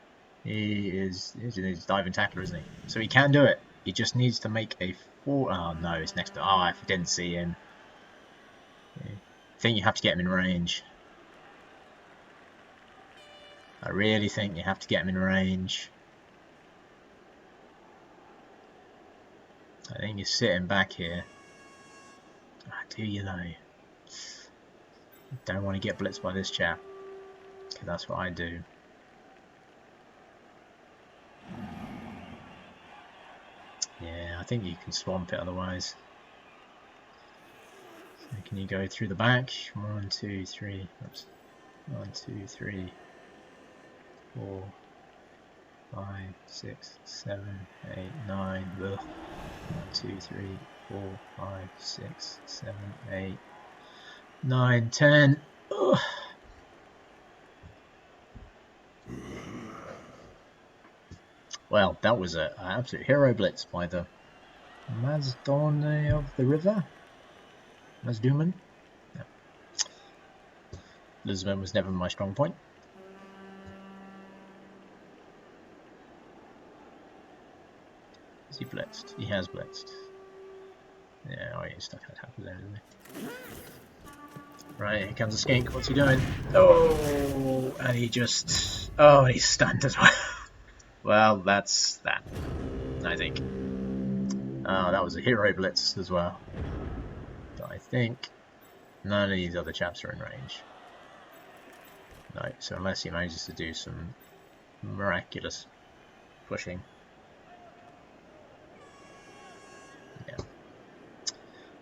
He's a diving tackler, isn't he? So he can do it. He just needs to make a 4. Oh no, it's next to. Oh, I didn't see him. I think you have to get him in range. I really think you have to get him in range. I think you're sitting back here. Do you though? Don't want to get blitzed by this chap, because that's what I do. Yeah, I think you can swamp it otherwise. So can you go through the back? 1, 2, 3. Oops. 1, 2, 3, 4, 5, 6, 7, 8, 9. Ugh. 1, 2, 3, 4, 5, 6, 7, 8, 9, 10. Ugh. Well, that was an absolute hero blitz by the Mazdone of the river. Mazduman. No. Lisbon was never my strong point. Is he blitzed? He has blitzed. Yeah, oh, he's stuck at half of there, isn't he? Right, here comes a skink. What's he doing? Oh, and he just... Oh, he's stunned as well. Well, that's that, I think. Oh, that was a hero blitz as well. But I think none of these other chaps are in range. No, so unless he manages to do some miraculous pushing. Yeah.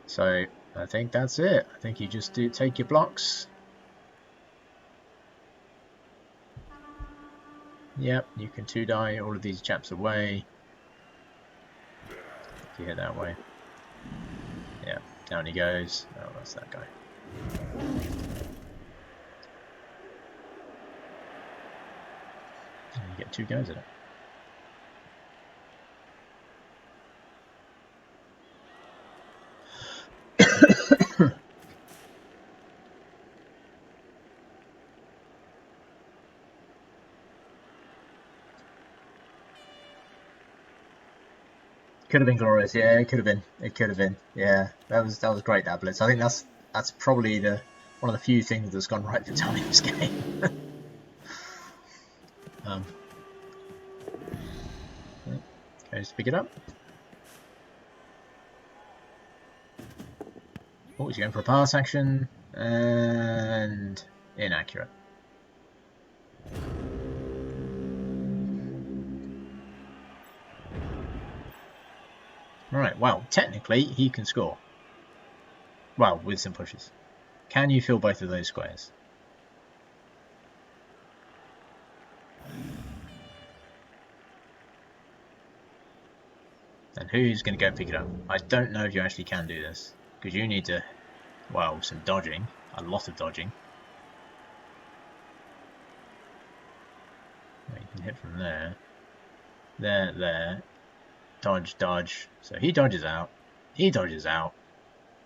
So I think that's it. I think you just take your blocks. Yep, you can 2-die all of these chaps away. If you hit that way. Yeah, down he goes. Oh, that's that guy. And you get 2 goes at it. Could have been glorious, yeah. It could have been. It could have been, yeah. That was great, that blitz. I think that's probably one of the few things that's gone right for Tommy in this game. Goes to pick it up. Oh, he's going for a pass action and inaccurate. Right, well, technically he can score. Well, with some pushes. Can you fill both of those squares? And who's going to go pick it up? I don't know if you actually can do this, because you need to, well, some dodging, a lot of dodging. You can hit from there, there, dodge, dodge. So he dodges out, he dodges out,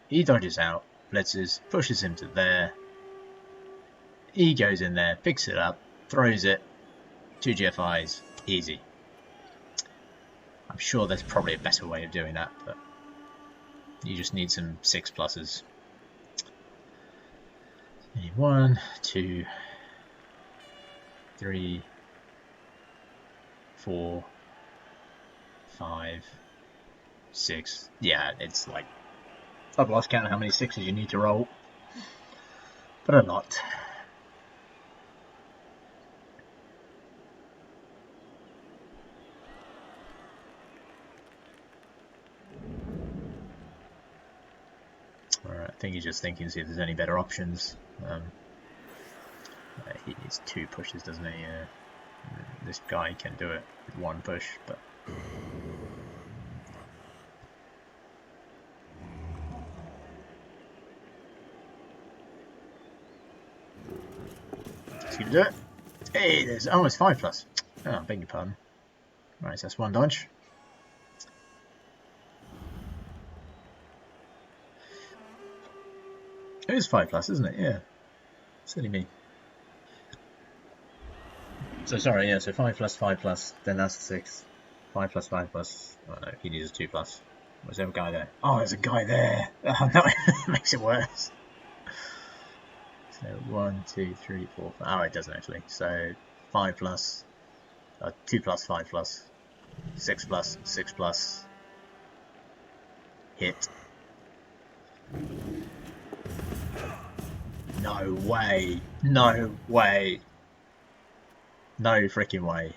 he dodges out, blitzes, pushes him to there. He goes in there, picks it up, throws it, 2 GFIs, easy. I'm sure there's probably a better way of doing that, but you just need some 6+s. 1, 2, 3, 4, 5, 6. Yeah, it's like, I've lost count of how many 6s you need to roll, but a lot. Alright, I think he's just thinking to see if there's any better options. He needs 2 pushes, doesn't he? This guy can do it with 1 push, but... He's gonna do it. Hey, there's almost 5+. Oh, beg your pardon. Right, so that's 1 dodge. It is 5+, isn't it? Yeah. Silly me. So sorry, yeah, so 5+, then that's 6. 5+. Oh no, he needs a 2+. Was there a guy there? Oh, there's a guy there! Oh no, it makes it worse. So 1, 2, 3, 4, 5. Oh, it doesn't actually. So 5+, 2+, 5+, 6+, hit. No way. No way. No freaking way.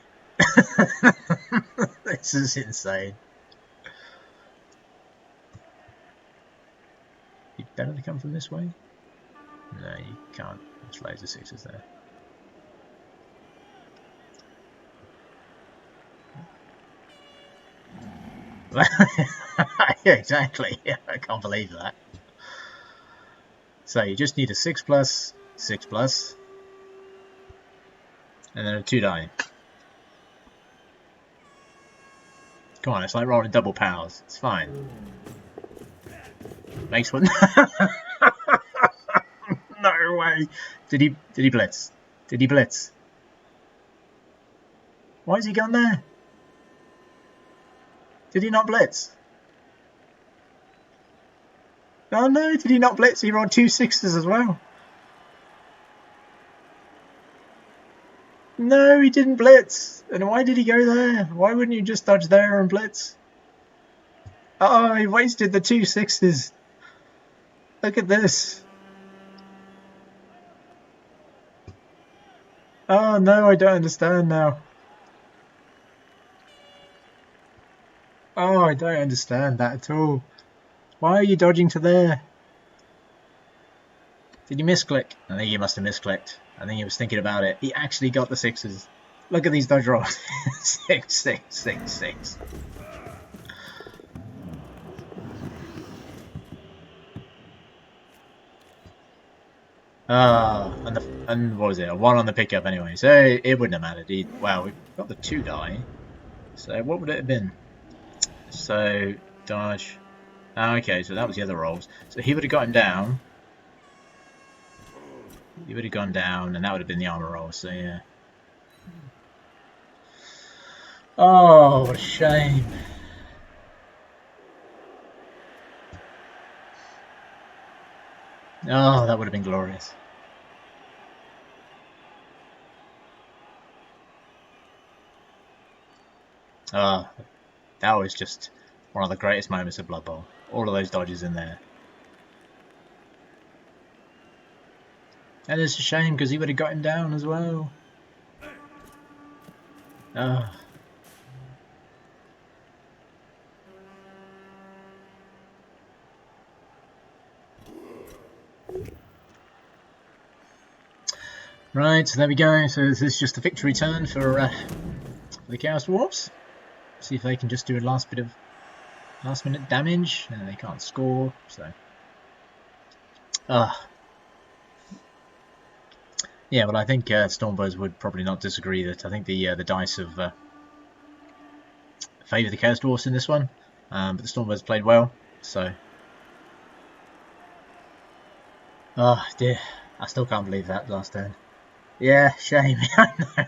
This is insane. You better to come from this way? No, you can't. There's loads of sixes there. Yeah, exactly. Yeah, I can't believe that. So you just need a 6+, 6+, and then a 2 die. Come on, it's like rolling double powers. It's fine. Makes one. No way. Did he blitz? Did he blitz? Why has he gone there? Did he not blitz? Oh no, did he not blitz? He rolled 2 6s as well. No, he didn't blitz. And why did he go there? Why wouldn't you just dodge there and blitz? Oh, he wasted the 2 6s. Look at this. Oh no, I don't understand now. Oh, I don't understand that at all. Why are you dodging to there? Did you misclick? I think he must have misclicked. I think he was thinking about it. He actually got the 6s. Look at these dodge rolls. 6, 6, 6, 6. And what was it? A 1 on the pickup anyway. So it wouldn't have mattered. Wow, we got the 2 die. So what would it have been? So dodge. Okay, so that was the other rolls. So he would have gotten down. He would have gone down, and that would have been the armor roll. So yeah. Oh, what a shame. Oh, that would have been glorious. That was just one of the greatest moments of Blood Bowl. All of those dodges in there. And it's a shame because he would have got him down as well. Right, so there we go. So this is just a victory turn for the Chaos Dwarfs. See if they can just do a last minute damage. And they can't score, so. Yeah, well, I think Stormbirds would probably not disagree that I think the dice have favoured the Chaos Dwarfs in this one, but the Stormbirds played well, so. Oh dear, I still can't believe that last turn. Yeah, shame. I know.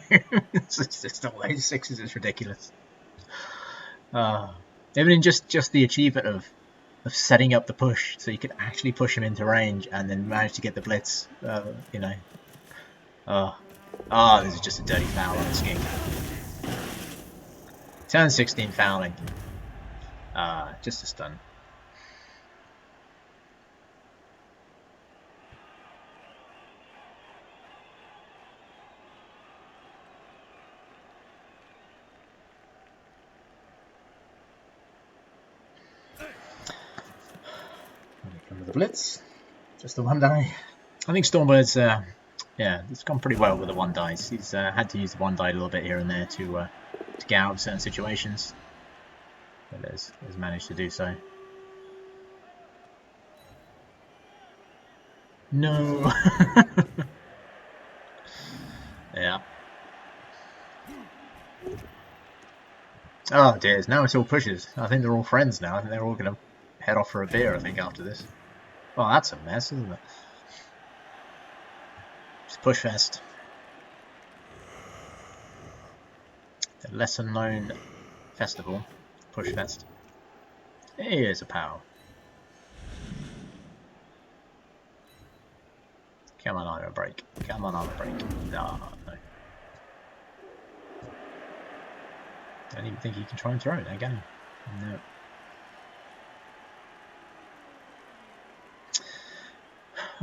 It's just all those 6s is ridiculous. Even just the achievement of setting up the push so you could actually push him into range and then manage to get the blitz, you know. This is just a dirty foul on the skink. Turn 16 fouling. Just a stun. With the blitz, just the 1 die. I think Stormbirds, yeah, it's gone pretty well with the 1 dice. He's had to use the 1 die a little bit here and there to get out of certain situations, but has managed to do so. No. Yeah. Oh dear, now it's all pushes. I think they're all friends now. I think they're all going to head off for a beer, I think, after this. Well, that's a mess, isn't it? It's Push Fest. The lesser known festival. Push Fest. Here's a pow. Come on, armor break. Come on, armor break. No, no. Don't even think he can try and throw it again. No.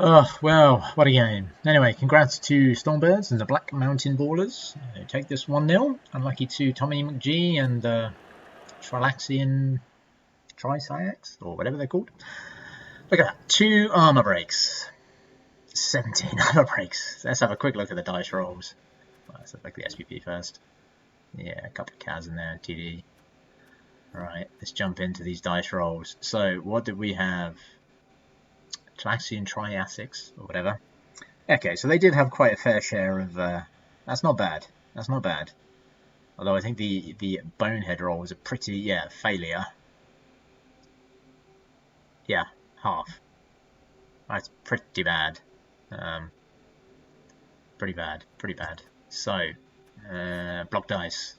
Oh, well, what a game. Anyway, congrats to Stormbirds and the Black Mountain Ballers. Take this 1-0. Unlucky to Tommy McGee and Triassics, or whatever they're called. Look at that. 2 armor breaks. 17 armor breaks. Let's have a quick look at the dice rolls. Let's look at the SPP first. Yeah, a couple of CAS in there, TD. Alright, let's jump into these dice rolls. So, what did we have? Tlaxtlan Triassics, or whatever. Okay, so they did have quite a fair share of... that's not bad. That's not bad. Although I think the Bonehead roll was a pretty, yeah, failure. Yeah, half. That's pretty bad. Pretty bad. So, block dice.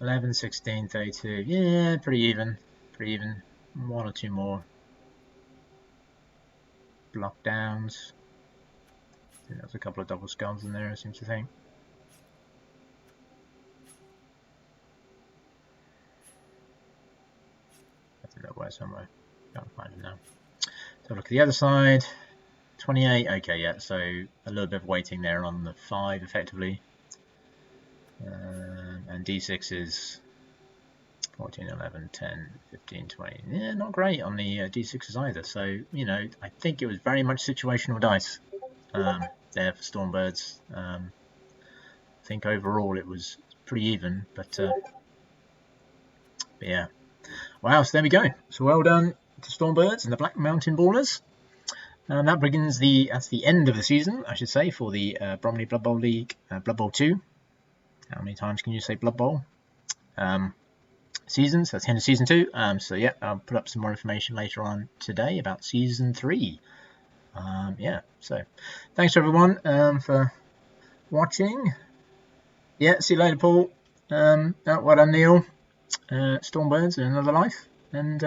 11, 16, 32. Yeah, pretty even. 1 or 2 more. Block downs. I think there's a couple of double skulls in there, I seem to think. I think that was somewhere. Can't find it now. So look at the other side. 28. Okay, yeah. So a little bit of weighting there on the 5, effectively. And D6 is 14, 11, 10, 15, 20. Yeah, not great on the D6s either. So, you know, I think it was very much situational dice there for Stormbirds. I think overall it was pretty even, but yeah. Wow, so there we go. So well done to Stormbirds and the Black Mountain Ballers. And that begins that's the end of the season, I should say, for the Bromley Blood Bowl League, Blood Bowl 2. How many times can you say Blood Bowl? Seasons, that's the end of season 2. So yeah, I'll put up some more information later on today about season 3. Yeah, so thanks everyone for watching. Yeah, see you later, Paul. Well done, Neil. Stormbirds in another life, and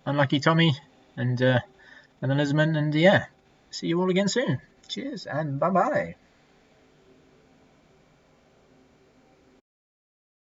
unlucky Tommy and Elizabeth, and yeah, see you all again soon. Cheers and bye bye.